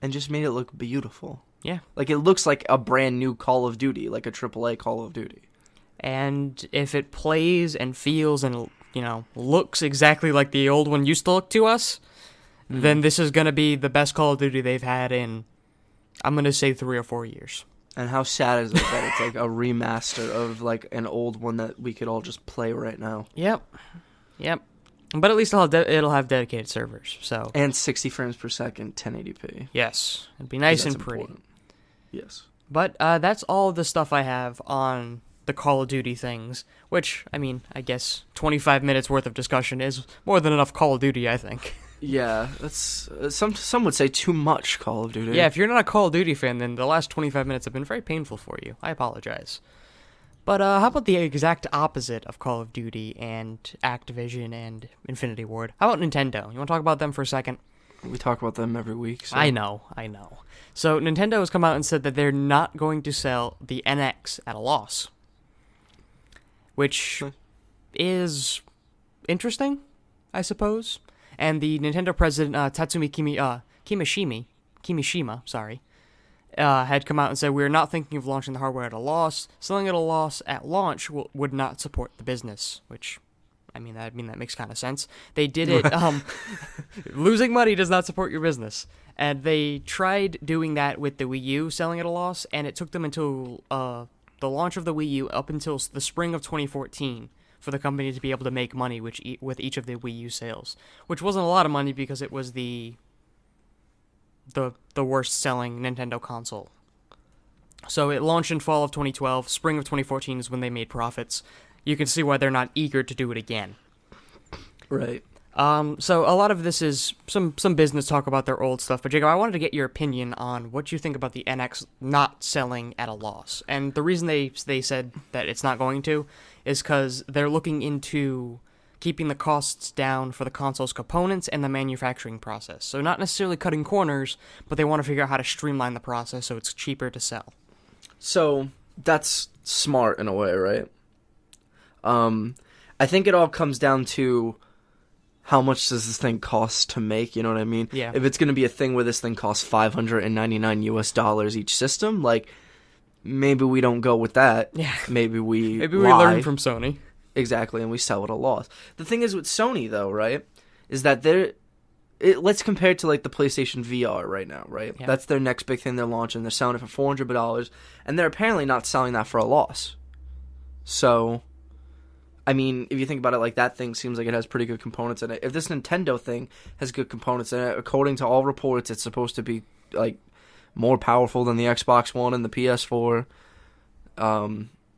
and just made it look beautiful. Yeah. It looks like a brand new Call of Duty, like a AAA Call of Duty. And if it plays and feels and, looks exactly like the old one used to look to us, then this is going to be the best Call of Duty they've had in, I'm going to say 3 or 4 years. And how sad is it that it's a remaster of an old one that we could all just play right now? Yep. But at least it'll have dedicated servers. So and 60 frames per second, 1080p. Yes, it'd be nice and pretty. Important. Yes. But that's all the stuff I have on the Call of Duty things. Which I guess 25 minutes worth of discussion is more than enough Call of Duty, I think. Yeah, that's some would say too much Call of Duty. Yeah, if you're not a Call of Duty fan, then the last 25 minutes have been very painful for you. I apologize. But how about the exact opposite of Call of Duty and Activision and Infinity Ward? How about Nintendo? You want to talk about them for a second? We talk about them every week. So. I know. So Nintendo has come out and said that they're not going to sell the NX at a loss. Which is interesting, I suppose. And the Nintendo president, Tatsumi Kimishima, had come out and said, we're not thinking of launching the hardware at a loss. Selling at a loss at launch would not support the business, which, that makes kind of sense. They did it, losing money does not support your business. And they tried doing that with the Wii U, selling at a loss, and it took them until the launch of the Wii U up until the spring of 2014 for the company to be able to make money with each of the Wii U sales, which wasn't a lot of money because it was the the worst selling Nintendo console. So it launched in fall of 2012. Spring of 2014 is when they made profits. You can see why they're not eager to do it again. Right. So a lot of this is some business talk about their old stuff. But Jacob, I wanted to get your opinion on what you think about the NX not selling at a loss. And the reason they said that it's not going to is because they're looking into keeping the costs down for the console's components and the manufacturing process. So not necessarily cutting corners, but they want to figure out how to streamline the process so it's cheaper to sell. So that's smart in a way, right? I think it all comes down to how much does this thing cost to make, you know what I mean? Yeah. If it's going to be a thing where this thing costs $599 each system, like, maybe we don't go with that. Yeah. Maybe we learn from Sony. Exactly, and we sell at a loss. The thing is with Sony, though, right, is that let's compare it to, like, the PlayStation VR right now, right? Yeah. That's their next big thing they're launching. They're selling it for $400, and they're apparently not selling that for a loss. So, I mean, if you think about it, like, that thing seems like it has pretty good components in it. If this Nintendo thing has good components in it, according to all reports, it's supposed to be, like, more powerful than the Xbox One and the PS4.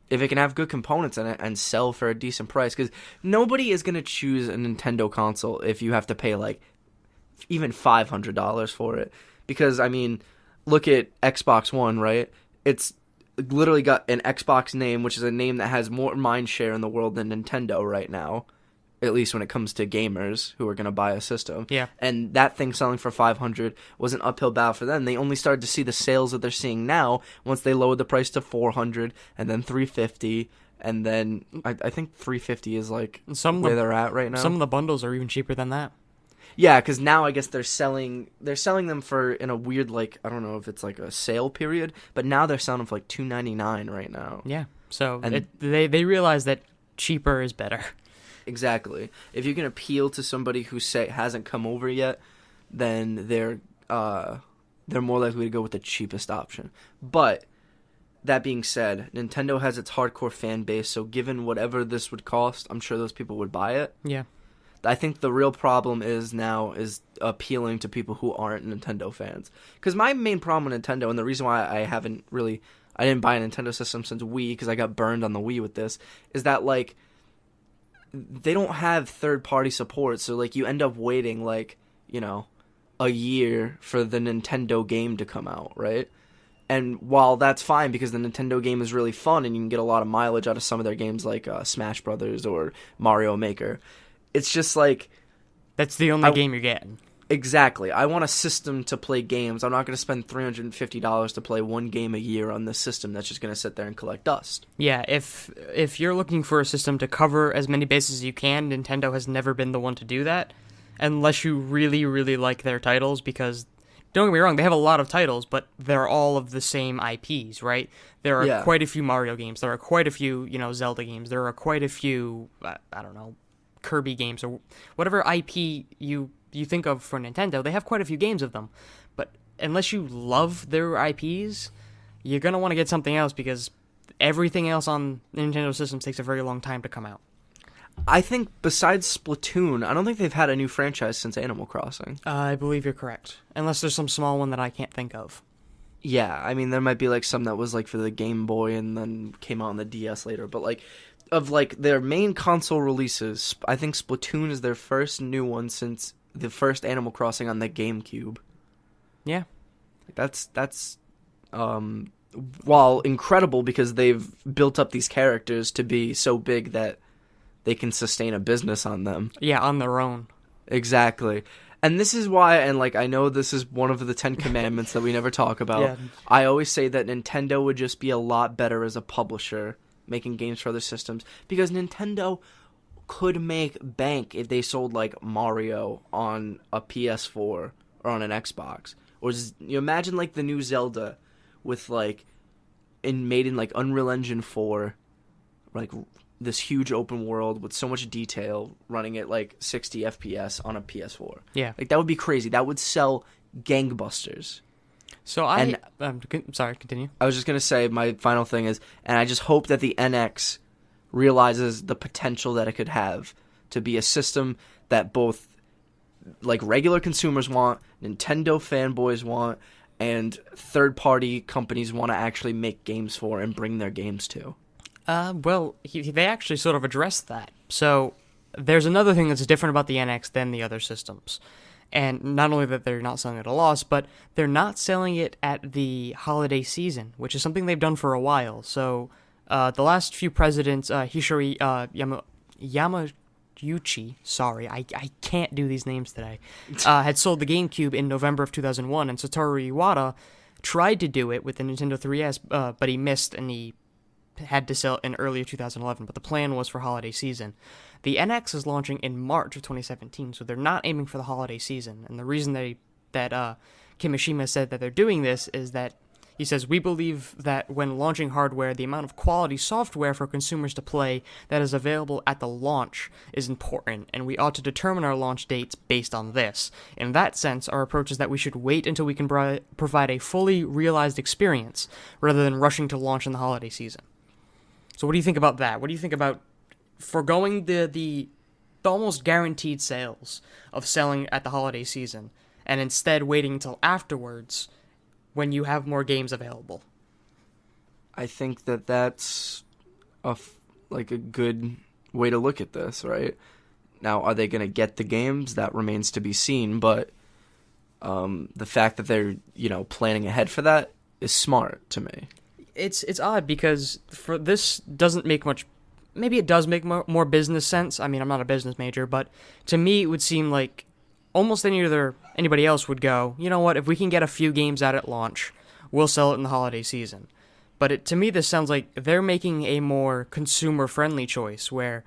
If it can have good components in it and sell for a decent price, because nobody is going to choose a Nintendo console if you have to pay, like, even $500 for it. Because, I mean, look at Xbox One, right? It's literally got an Xbox name, which is a name that has more mind share in the world than Nintendo right now, at least when it comes to gamers who are going to buy a system. Yeah. And that thing selling for $500 was an uphill battle for them. They only started to see the sales that they're seeing now once they lowered the price to $400 and then $350, and then I think $350 is like where they're at right now. Some of the bundles are even cheaper than that. Yeah, because now I guess they're selling them for, in a weird, like, I don't know if it's like a sale period, but now they're selling them for like $299 right now. Yeah. So they realize that cheaper is better. Exactly. If you can appeal to somebody who hasn't come over yet, then they're more likely to go with the cheapest option. But that being said, Nintendo has its hardcore fan base, so given whatever this would cost, I'm sure those people would buy it. Yeah. I think the real problem is appealing to people who aren't Nintendo fans. Because my main problem with Nintendo, and the reason why I didn't buy a Nintendo system since Wii, because I got burned on the Wii with this, is that, like, they don't have third-party support, so, like, you end up waiting, like, you know, a year for the Nintendo game to come out, right? And while that's fine because the Nintendo game is really fun and you can get a lot of mileage out of some of their games like Smash Brothers or Mario Maker, it's just like... That's the only game you're getting. Exactly. I want a system to play games. I'm not going to spend $350 to play one game a year on this system that's just going to sit there and collect dust. Yeah, if you're looking for a system to cover as many bases as you can, Nintendo has never been the one to do that, unless you really, really like their titles, because, don't get me wrong, they have a lot of titles, but they're all of the same IPs, right? There are quite a few Mario games, there are quite a few, Zelda games, there are quite a few, I don't know, Kirby games, or whatever IP you think of for Nintendo, they have quite a few games of them. But unless you love their IPs, you're going to want to get something else because everything else on Nintendo systems takes a very long time to come out. I think besides Splatoon, I don't think they've had a new franchise since Animal Crossing. I believe you're correct. Unless there's some small one that I can't think of. Yeah, I mean, there might be like some that was like for the Game Boy and then came out on the DS later, but like of like their main console releases, I think Splatoon is their first new one since the first Animal Crossing on the GameCube. Yeah. That's while incredible because they've built up these characters to be so big that they can sustain a business on them. Yeah, on their own. Exactly. And this is why, and like I know this is one of the 10 commandments that we never talk about. Yeah. I always say that Nintendo would just be a lot better as a publisher making games for other systems because Nintendo could make bank if they sold like Mario on a PS4 or on an Xbox. Or you imagine like the new Zelda with like made in like Unreal Engine 4, like this huge open world with so much detail running at like 60 FPS on a PS4. Yeah. Like that would be crazy. That would sell gangbusters. So sorry, continue. I was just going to say my final thing is, and I just hope that the NX realizes the potential that it could have to be a system that both like regular consumers want, Nintendo fanboys want, and third-party companies want to actually make games for and bring their games to. Well, they actually sort of addressed that. So there's another thing that's different about the NX than the other systems. And not only that they're not selling it at a loss, but they're not selling it at the holiday season, which is something they've done for a while. So the last few presidents, Hishori Yamauchi, sorry, I can't do these names today, had sold the GameCube in November of 2001, and Satoru Iwata tried to do it with the Nintendo 3DS, but he missed, and he had to sell in early 2011, but the plan was for holiday season. The NX is launching in March of 2017, so they're not aiming for the holiday season. And the reason that Kimishima said that they're doing this is that he says, "We believe that when launching hardware, the amount of quality software for consumers to play that is available at the launch is important, and we ought to determine our launch dates based on this. In that sense, our approach is that we should wait until we can provide a fully realized experience, rather than rushing to launch in the holiday season." So what do you think about that? What do you think about foregoing the almost guaranteed sales of selling at the holiday season, and instead waiting until afterwards when you have more games available? I think that that's a good way to look at this, right? Now, are they going to get the games? That remains to be seen, but the fact that they're, planning ahead for that is smart to me. It's odd because for this doesn't make much. Maybe it does make more business sense. I mean, I'm not a business major, but to me, it would seem like almost anybody else would go, you know what? If we can get a few games out at launch, we'll sell it in the holiday season. But to me, this sounds like they're making a more consumer-friendly choice, where,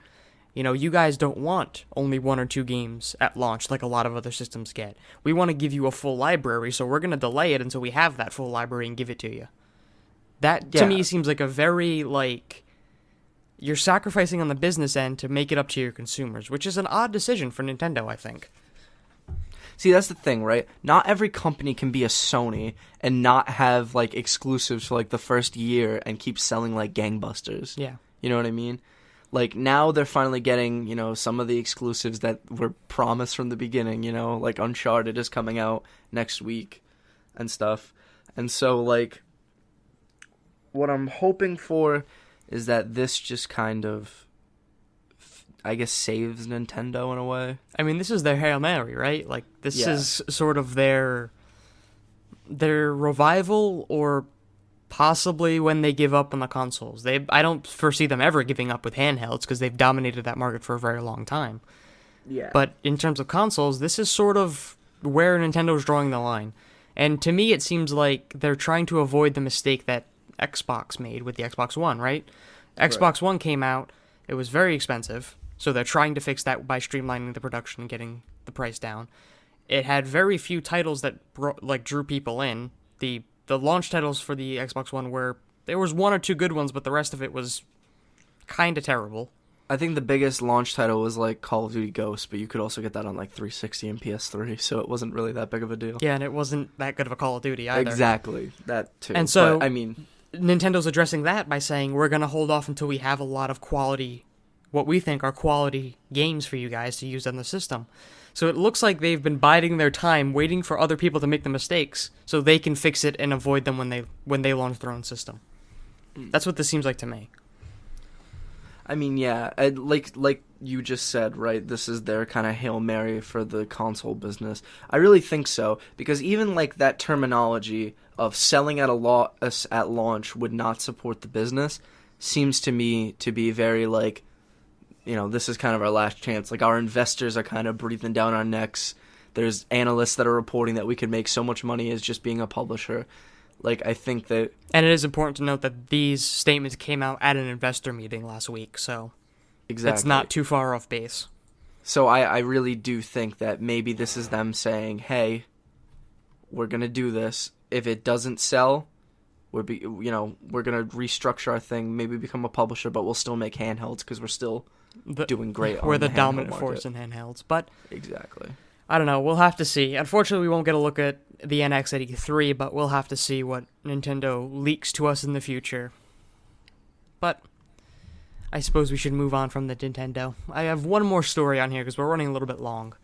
you guys don't want only 1 or 2 games at launch like a lot of other systems get. We want to give you a full library, so we're going to delay it until we have that full library and give it to you. That, to me, seems like a very, you're sacrificing on the business end to make it up to your consumers, which is an odd decision for Nintendo, I think. See, that's the thing, right? Not every company can be a Sony and not have, exclusives for, the first year and keep selling like gangbusters. Yeah. You know what I mean? Now they're finally getting, some of the exclusives that were promised from the beginning, like Uncharted is coming out next week and stuff. And so, what I'm hoping for is that this just kind of, I guess, saves Nintendo in a way. I mean, this is their Hail Mary, right? This is sort of their revival, or possibly when they give up on the consoles. I don't foresee them ever giving up with handhelds, because they've dominated that market for a very long time. Yeah. But in terms of consoles, this is sort of where Nintendo's drawing the line. And to me, it seems like they're trying to avoid the mistake that Xbox made with the Xbox One, right? Xbox One came out, it was very expensive, so they're trying to fix that by streamlining the production and getting the price down. It had very few titles that drew people in. The launch titles for the Xbox One there was 1 or 2 good ones, but the rest of it was kind of terrible. I think the biggest launch title was Call of Duty Ghosts, but you could also get that on 360 and PS3, so it wasn't really that big of a deal. Yeah, and it wasn't that good of a Call of Duty either. Exactly, that too. And so, but, I mean, Nintendo's addressing that by saying, we're going to hold off until we have a lot of quality, what we think are quality games for you guys to use on the system. So it looks like they've been biding their time, waiting for other people to make the mistakes, so they can fix it and avoid them when they launch their own system. That's what this seems like to me. I mean, yeah, like you just said, right, this is their kind of Hail Mary for the console business. I really think so, because even that terminology of selling at at launch would not support the business seems to me to be very this is kind of our last chance. Our investors are kind of breathing down our necks. There's analysts that are reporting that we could make so much money as just being a publisher. I think that... And it is important to note that these statements came out at an investor meeting last week, so... Exactly. It's not too far off base. So I really do think that maybe this is them saying, hey, we're going to do this. If it doesn't sell, we're going to restructure our thing, maybe become a publisher, but we'll still make handhelds because we're still doing great on We're the handheld dominant market. force in handhelds, but... Exactly. I don't know, we'll have to see. Unfortunately, we won't get a look at the NX at E3, but we'll have to see what Nintendo leaks to us in the future. But I suppose we should move on from the Nintendo. I have one more story on here because we're running a little bit long.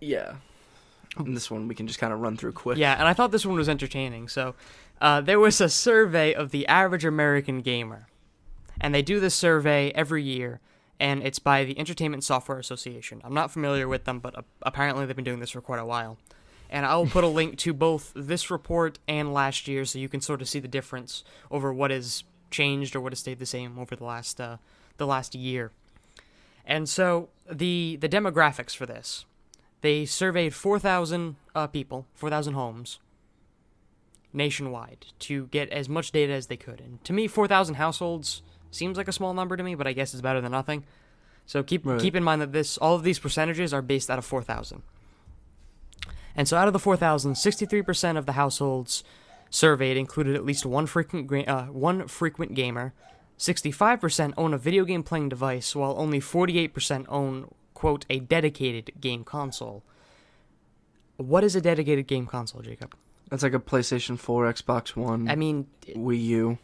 Yeah. And this one we can just kind of run through quick. Yeah, and I thought this one was entertaining. So, there was a survey of the average American gamer. And they do this survey every year, and it's by the Entertainment Software Association. I'm not familiar with them, but apparently they've been doing this for quite a while. And I'll put a link to both this report and last year, so you can sort of see the difference over what has changed or what has stayed the same over the last year. And so the demographics for this, they surveyed 4,000 people, 4,000 homes nationwide to get as much data as they could. And to me, 4,000 households seems like a small number to me, but I guess it's better than nothing. So keep in mind that all of these percentages are based out of 4,000. And so out of the 4,000, 63% of the households surveyed included at least one frequent gamer, 65% own a video game playing device, while only 48% own, quote, a dedicated game console. What is a dedicated game console, Jacob? That's like a PlayStation 4, Xbox One, I mean, Wii U.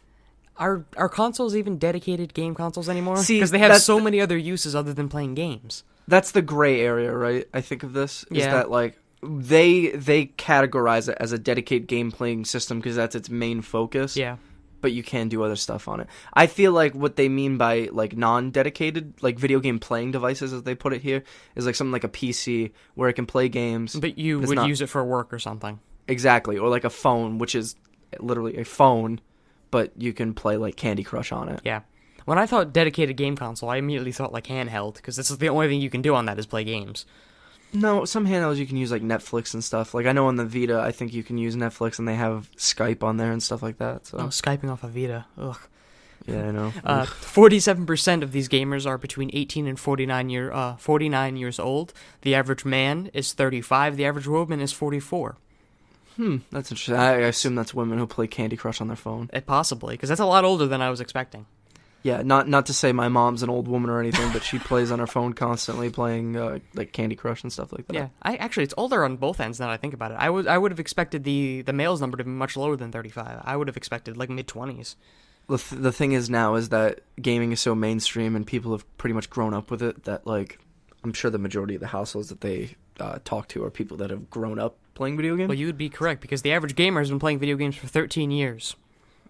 Are consoles even dedicated game consoles anymore? See, because they have so many other uses other than playing games. That's the gray area, right? I think of this is Yeah. that like they categorize it as a dedicated game playing system because that's its main focus. Yeah. But you can do other stuff on it. I feel like what they mean by like non-dedicated, like video game playing devices, as they put it here, is like something like a PC where it can play games. But you would use it for work or something. Exactly, or like a phone, which is literally a phone, but you can play like Candy Crush on it. Yeah. When I thought dedicated game console, I immediately thought like handheld, because this is the only thing you can do on that is play games. No, some handhelds you can use like Netflix and stuff. Like I know on the Vita, I think you can use Netflix, and they have Skype on there and stuff like that. So. Oh, Skyping off a Vita. Ugh. Yeah, I know. 47% of these gamers are between 18 and 49 years old. The average man is 35. The average woman is 44. That's interesting. I assume that's women who play Candy Crush on their phone. Possibly, because that's a lot older than I was expecting. Yeah, not to say my mom's an old woman or anything, but she plays on her phone constantly playing like Candy Crush and stuff like that. Yeah, actually it's older on both ends now that I think about it. I would have expected the male's number to be much lower than 35. I would have expected like mid-20s. The thing is now is that gaming is so mainstream and people have pretty much grown up with it that like I'm sure the majority of the households that they talk to are people that have grown up playing video games. Well, you would be correct, because the average gamer has been playing video games for 13 years.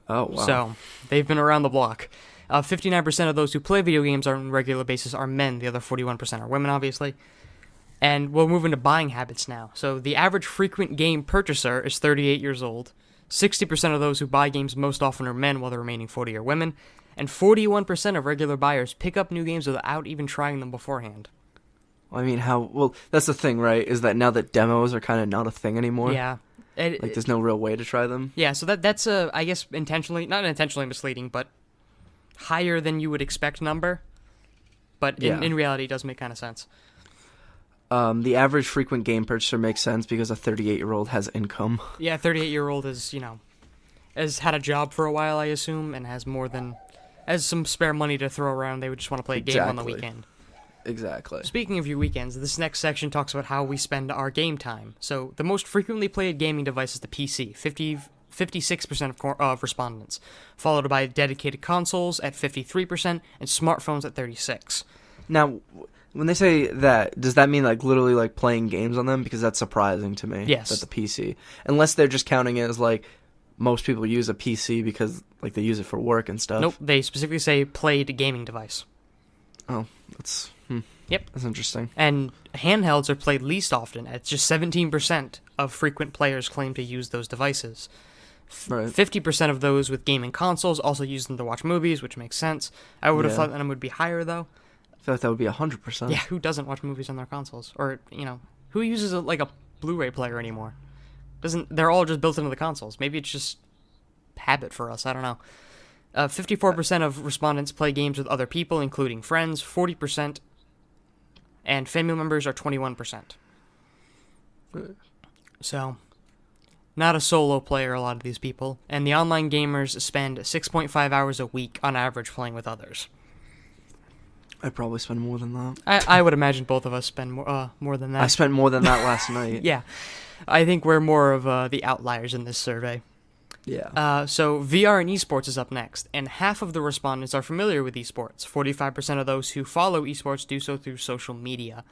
Oh, wow. So they've been around the block. 59% of those who play video games on a regular basis are men. The other 41% are women, obviously. And we'll move into buying habits now. So the average frequent game purchaser is 38 years old. 60% of those who buy games most often are men, while the remaining 40 are women. And 41% of regular buyers pick up new games without even trying them beforehand. I mean, that's the thing, right, is that now that demos are kind of not a thing anymore. Yeah. Like, there's no real way to try them. Yeah, so that's I guess, not intentionally misleading, but higher than you would expect number. But in reality, it does make kind of sense. The average frequent game purchaser makes sense because a 38-year-old has income. Yeah, 38-year-old has had a job for a while, I assume, and has some spare money to throw around. They would just want to play a game on the weekend. Exactly. Speaking of your weekends, this next section talks about how we spend our game time. So the most frequently played gaming device is the PC, 56% of respondents, followed by dedicated consoles at 53% and smartphones at 36%. Now, when they say that, does that mean like literally like playing games on them? Because that's surprising to me. Yes. That the PC, unless they're just counting it as like most people use a PC because like they use it for work and stuff. Nope, they specifically say played gaming device. Oh, that's Yep. That's interesting. And handhelds are played least often. At just 17% of frequent players claim to use those devices. Right. 50% of those with gaming consoles also use them to watch movies, which makes sense. I would have thought that number would be higher, though. I feel like that would be 100%. Yeah, who doesn't watch movies on their consoles? Or, who uses a Blu-ray player anymore? They're all just built into the consoles. Maybe it's just habit for us. I don't know. 54% of respondents play games with other people, including friends, 40%, and family members are 21%. So, not a solo player, a lot of these people. And the online gamers spend 6.5 hours a week on average playing with others. I'd probably spend more than that. I would imagine both of us spend more than that. I spent more than that last night. Yeah. I think we're more of the outliers in this survey. Yeah. So VR and esports is up next, and half of the respondents are familiar with esports. 45% of those who follow esports do so through social media,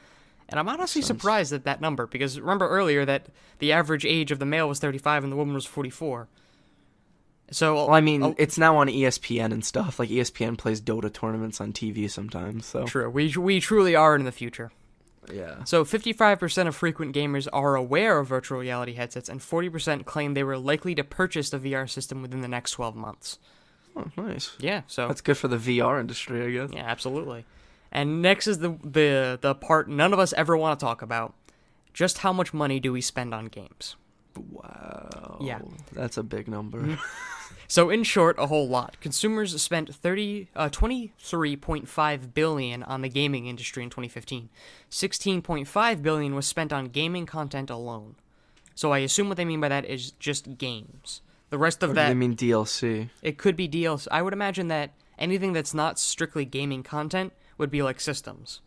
And I'm honestly surprised at that number, because remember earlier that the average age of the male was 35 and the woman was 44. So, well, I mean, it's now on ESPN and stuff. Like, ESPN plays Dota tournaments on TV sometimes, so... True. We truly are in the future. Yeah. So 55% of frequent gamers are aware of virtual reality headsets, and 40% claim they were likely to purchase the VR system within the next 12 months. Oh, nice. Yeah, so... That's good for the VR industry, I guess. Yeah, absolutely. And next is the part none of us ever want to talk about. Just how much money do we spend on games? Wow. Yeah. That's a big number. So in short, a whole lot. Consumers spent $23.5 billion on the gaming industry in 2015. $16.5 billion was spent on gaming content alone. So I assume what they mean by that is just games. The rest of that... They mean DLC. It could be DLC. I would imagine that anything that's not strictly gaming content would be like systems.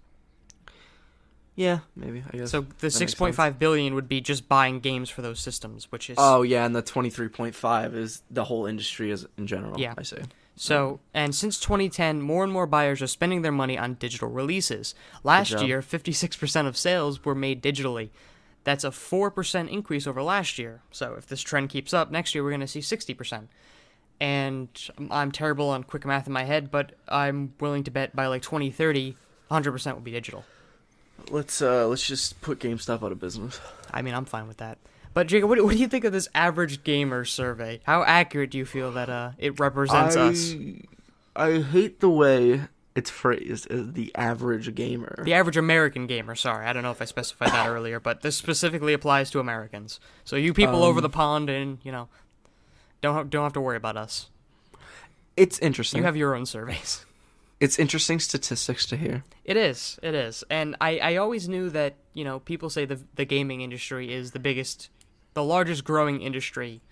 Yeah, maybe, I guess. So the 6.5 billion would be just buying games for those systems, which is... Oh, yeah, and the 23.5 is the whole industry as in general, Yeah. I see. So, and since 2010, more and more buyers are spending their money on digital releases. Last year, 56% of sales were made digitally. That's a 4% increase over last year. So if this trend keeps up, next year we're going to see 60%. And I'm terrible on quick math in my head, but I'm willing to bet by like 2030, 100% will be digital. Let's just put GameStop out of business. I mean, I'm fine with that. But Jacob, what do you think of this average gamer survey? How accurate do you feel that it represents us? I hate the way it's phrased as the average gamer. The average American gamer, sorry. I don't know if I specified that earlier, but this specifically applies to Americans. So you people over the pond and, don't have to worry about us. It's interesting. You have your own surveys. It's interesting statistics to hear. It is. And I always knew that, people say the gaming industry is the largest growing industry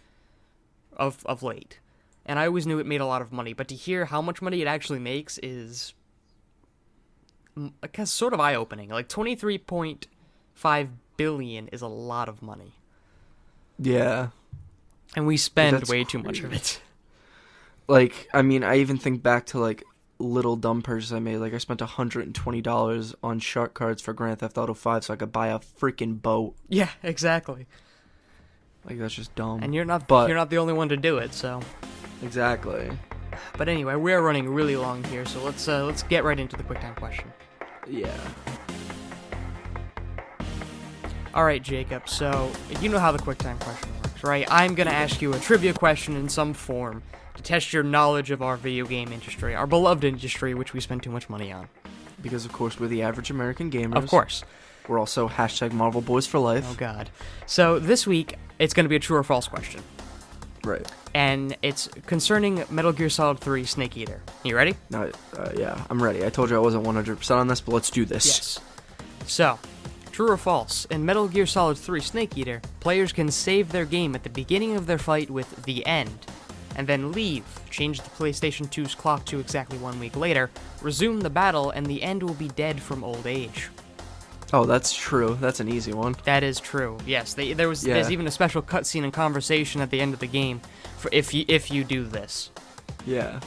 of late. And I always knew it made a lot of money. But to hear how much money it actually makes is sort of eye-opening. Like, $23.5 billion is a lot of money. Yeah. And we spend That's way too much of it. Like, I mean, I even think back to, like, little dumb purchase I made. Like, I spent $120 on shark cards for Grand Theft Auto 5 so I could buy a freaking boat. Yeah, exactly. Like, that's just dumb. And you're not the only one to do it, so... Exactly. But anyway, we are running really long here, so let's get right into the QuickTime question. Yeah. Alright, Jacob, so you know how the QuickTime question works, right? I'm gonna ask you a trivia question in some form to test your knowledge of our video game industry, our beloved industry, which we spend too much money on. Because, of course, we're the average American gamers. Of course. We're also hashtag Marvel Boys for life. Oh, God. So this week, it's going to be a true or false question. Right. And it's concerning Metal Gear Solid 3 Snake Eater. You ready? No, yeah, I'm ready. I told you I wasn't 100% on this, but let's do this. Yes. So, true or false, in Metal Gear Solid 3 Snake Eater, players can save their game at the beginning of their fight with the end, and then leave, change the PlayStation 2's clock to exactly 1 week later, resume the battle, and the end will be dead from old age. Oh, that's true. That's an easy one. That is true. Yes, there's even a special cutscene and conversation at the end of the game for if you do this. Yeah.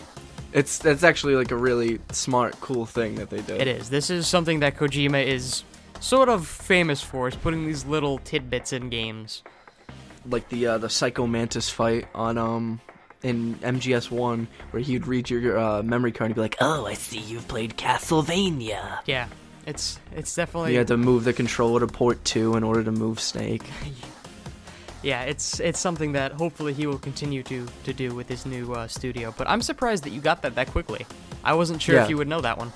That's actually like a really smart, cool thing that they did. It is. This is something that Kojima is sort of famous for, is putting these little tidbits in games. Like the Psycho Mantis fight on in MGS1, where he'd read your memory card and be like, "Oh, I see you've played Castlevania." Yeah. It's definitely... You had to move the controller to port 2 in order to move Snake. Yeah, it's something that hopefully he will continue to do with his new studio. But I'm surprised that you got that quickly. I wasn't sure if you would know that one.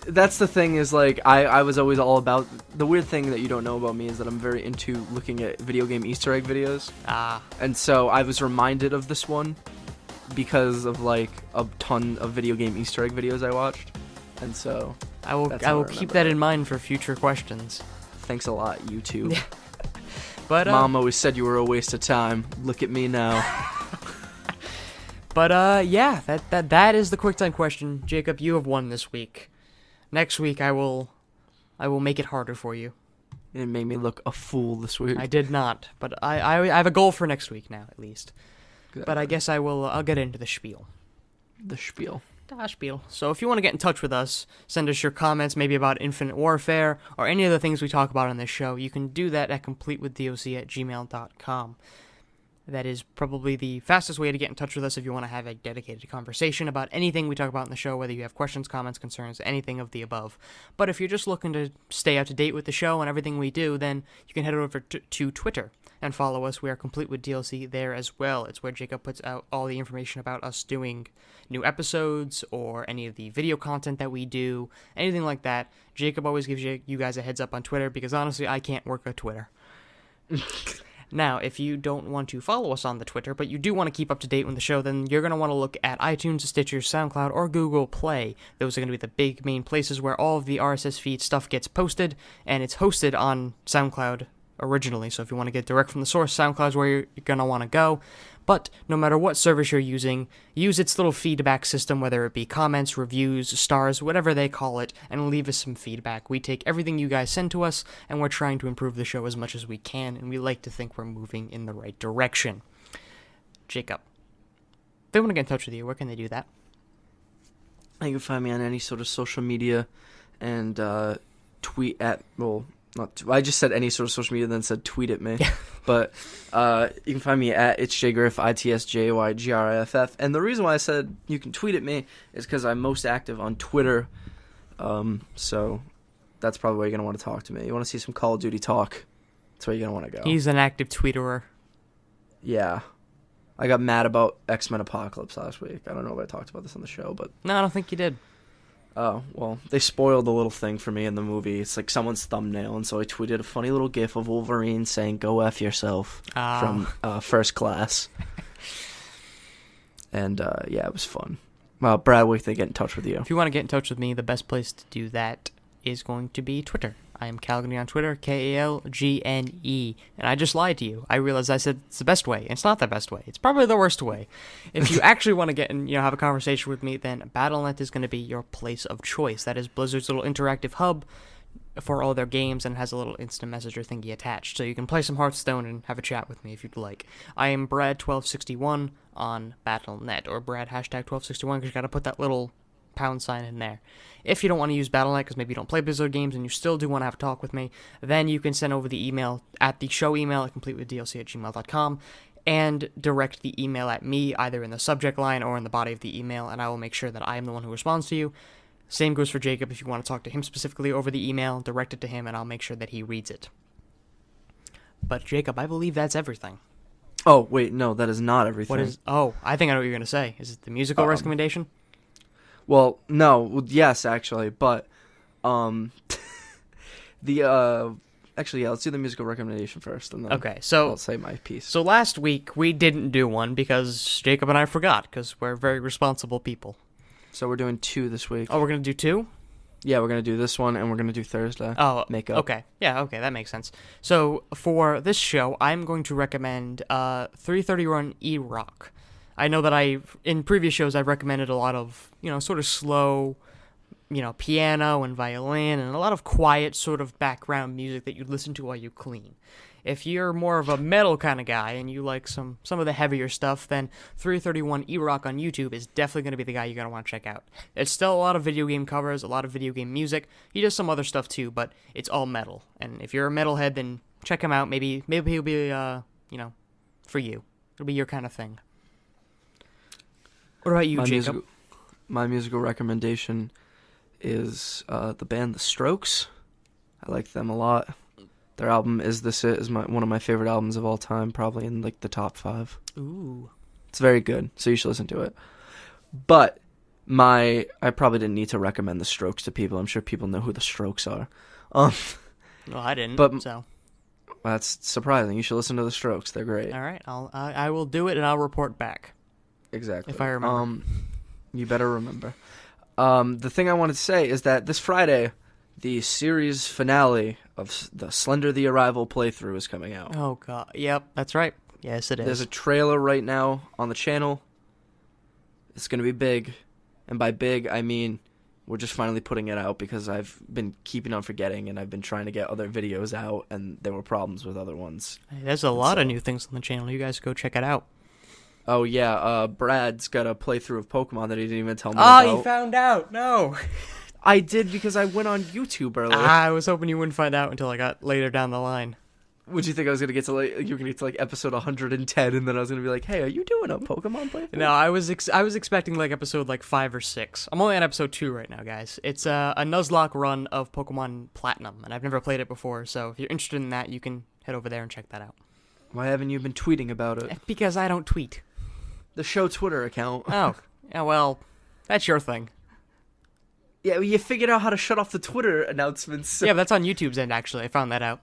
That's the thing is, like, I was always all about... The weird thing that you don't know about me is that I'm very into looking at video game Easter egg videos. Ah. And so I was reminded of this one because of, like, a ton of video game Easter egg videos I watched. And so... I will keep that in mind for future questions. Thanks a lot, YouTube. But Mom always said you were a waste of time. Look at me now. But yeah, that is the QuickTime question. Jacob, you have won this week. Next week I will make it harder for you. It made me look a fool this week. I did not, but I have a goal for next week now, at least. Good. But I guess I'll get into the spiel. The spiel. Spiel. So if you want to get in touch with us, send us your comments maybe about Infinite Warfare or any of the things we talk about on this show, you can do that at completewithdoc@gmail.com. That is probably the fastest way to get in touch with us if you want to have a dedicated conversation about anything we talk about in the show, whether you have questions, comments, concerns, anything of the above. But if you're just looking to stay up to date with the show and everything we do, then you can head over to Twitter and follow us. We are Complete with DLC there as well. It's where Jacob puts out all the information about us doing new episodes or any of the video content that we do, anything like that. Jacob always gives you guys a heads up on Twitter because honestly, I can't work a Twitter. Now, if you don't want to follow us on the Twitter, but you do want to keep up to date with the show, then you're going to want to look at iTunes, Stitcher, SoundCloud, or Google Play. Those are going to be the big main places where all of the RSS feed stuff gets posted, and it's hosted on SoundCloud originally. So if you want to get direct from the source, SoundCloud is where you're going to want to go. But no matter what service you're using, use its little feedback system, whether it be comments, reviews, stars, whatever they call it, and leave us some feedback. We take everything you guys send to us, and we're trying to improve the show as much as we can, and we like to think we're moving in the right direction. Jacob, if they want to get in touch with you, where can they do that? You can find me on any sort of social media and tweet at, well, I just said any sort of social media and then said tweet at me. But you can find me at itsjgriff, ITSJYGRIFF. And the reason why I said you can tweet at me is because I'm most active on Twitter. So that's probably where you're going to want to talk to me. You want to see some Call of Duty talk, that's where you're going to want to go. He's an active tweeterer. Yeah. I got mad about X-Men Apocalypse last week. I don't know if I talked about this on the show, but... No, I don't think you did. Oh, well, they spoiled the little thing for me in the movie. It's like someone's thumbnail, and so I tweeted a funny little gif of Wolverine saying, "Go F yourself," from First Class. And, yeah, it was fun. Brad, where can they get in touch with you? If you want to get in touch with me, the best place to do that is going to be Twitter. I am Calgany on Twitter, KALGNE. And I just lied to you. I realized I said it's the best way. It's not the best way. It's probably the worst way. If you actually want to get and have a conversation with me, then Battle.net is going to be your place of choice. That is Blizzard's little interactive hub for all their games, and has a little instant messenger thingy attached. So you can play some Hearthstone and have a chat with me if you'd like. I am Brad1261 on Battle.net, or Brad #1261, because you got to put that little pound sign in there. If you don't want to use Battle.net because maybe you don't play Blizzard games and you still do want to have a talk with me, then you can send over the email at the show email at completewithdlc@gmail.com and direct the email at me either in the subject line or in the body of the email, and I will make sure that I am the one who responds to you. Same goes for Jacob. If you want to talk to him specifically over the email, direct it to him and I'll make sure that he reads it. But Jacob, I believe that's everything. Oh, wait, no, that is not everything. What is... Oh, I think I know what you're going to say. Is it the musical recommendation? Well, no, yes, actually, but, actually, yeah, let's do the musical recommendation first, and then I'll say my piece. So last week, we didn't do one because Jacob and I forgot, because we're very responsible people. So we're doing 2 this week. Oh, we're going to do 2? Yeah, we're going to do this one, and we're going to do Thursday. Oh, Makeup. Okay. Yeah, okay, that makes sense. So for this show, I'm going to recommend 331 E-Rock. I know that in previous shows, I've recommended a lot of, sort of slow, piano and violin and a lot of quiet sort of background music that you'd listen to while you clean. If you're more of a metal kind of guy and you like some of the heavier stuff, then 331 E-Rock on YouTube is definitely going to be the guy you're going to want to check out. It's still a lot of video game covers, a lot of video game music. He does some other stuff too, but it's all metal. And if you're a metalhead, then check him out. Maybe he'll be, for you. It'll be your kind of thing. What about you, Jacob? My musical recommendation is the band The Strokes. I like them a lot. Their album Is This It is one of my favorite albums of all time, probably in like the top 5. Ooh. It's very good, so you should listen to it. But I probably didn't need to recommend The Strokes to people. I'm sure people know who The Strokes are. Well, I didn't, so... That's surprising. You should listen to The Strokes. They're great. All right, I will do it, and I'll report back. Exactly. If I remember. You better remember. The thing I wanted to say is that this Friday, the series finale of the Slender the Arrival playthrough is coming out. Oh, God. Yep, that's right. Yes, it is. There's a trailer right now on the channel. It's going to be big. And by big, I mean we're just finally putting it out because I've been keeping on forgetting and I've been trying to get other videos out and there were problems with other ones. Hey, there's a lot of new things on the channel. You guys go check it out. Oh yeah, Brad's got a playthrough of Pokemon that he didn't even tell me Oh, about. you found out. No. I did because I went on YouTube earlier. I was hoping you wouldn't find out until I got later down the line. Would you think I was gonna get to like you were gonna get to like episode 110, and then I was gonna be like, "Hey, are you doing a Pokemon playthrough?" No, I was expecting like episode like 5 or 6. I'm only on episode 2 right now, guys. It's a Nuzlocke run of Pokemon Platinum, and I've never played it before. So if you're interested in that, you can head over there and check that out. Why haven't you been tweeting about it? Because I don't tweet. The show Twitter account. Oh, yeah. Well, that's your thing. Yeah, well, you figured out how to shut off the Twitter announcements. Yeah, but that's on YouTube's end. Actually, I found that out.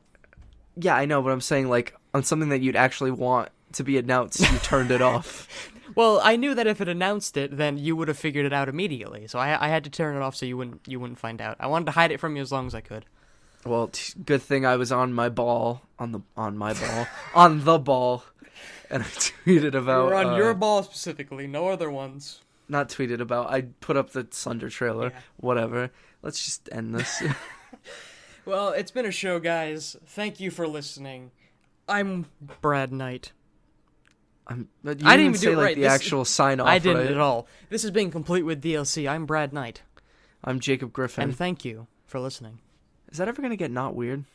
Yeah, I know, but I'm saying like on something that you'd actually want to be announced, you turned it off. Well, I knew that if it announced it, then you would have figured it out immediately. So I had to turn it off so you wouldn't find out. I wanted to hide it from you as long as I could. Well, good thing I was on the ball, and I tweeted about. You're on your ball specifically, no other ones. Not tweeted about. I put up the Sunder trailer. Yeah. Whatever. Let's just end this. Well, it's been a show, guys. Thank you for listening. I'm Brad Knight. You I didn't even say do it like right. the actual sign off. I didn't right? at all. This is being complete with DLC. I'm Brad Knight. I'm Jacob Griffin. And thank you for listening. Is that ever gonna get not weird?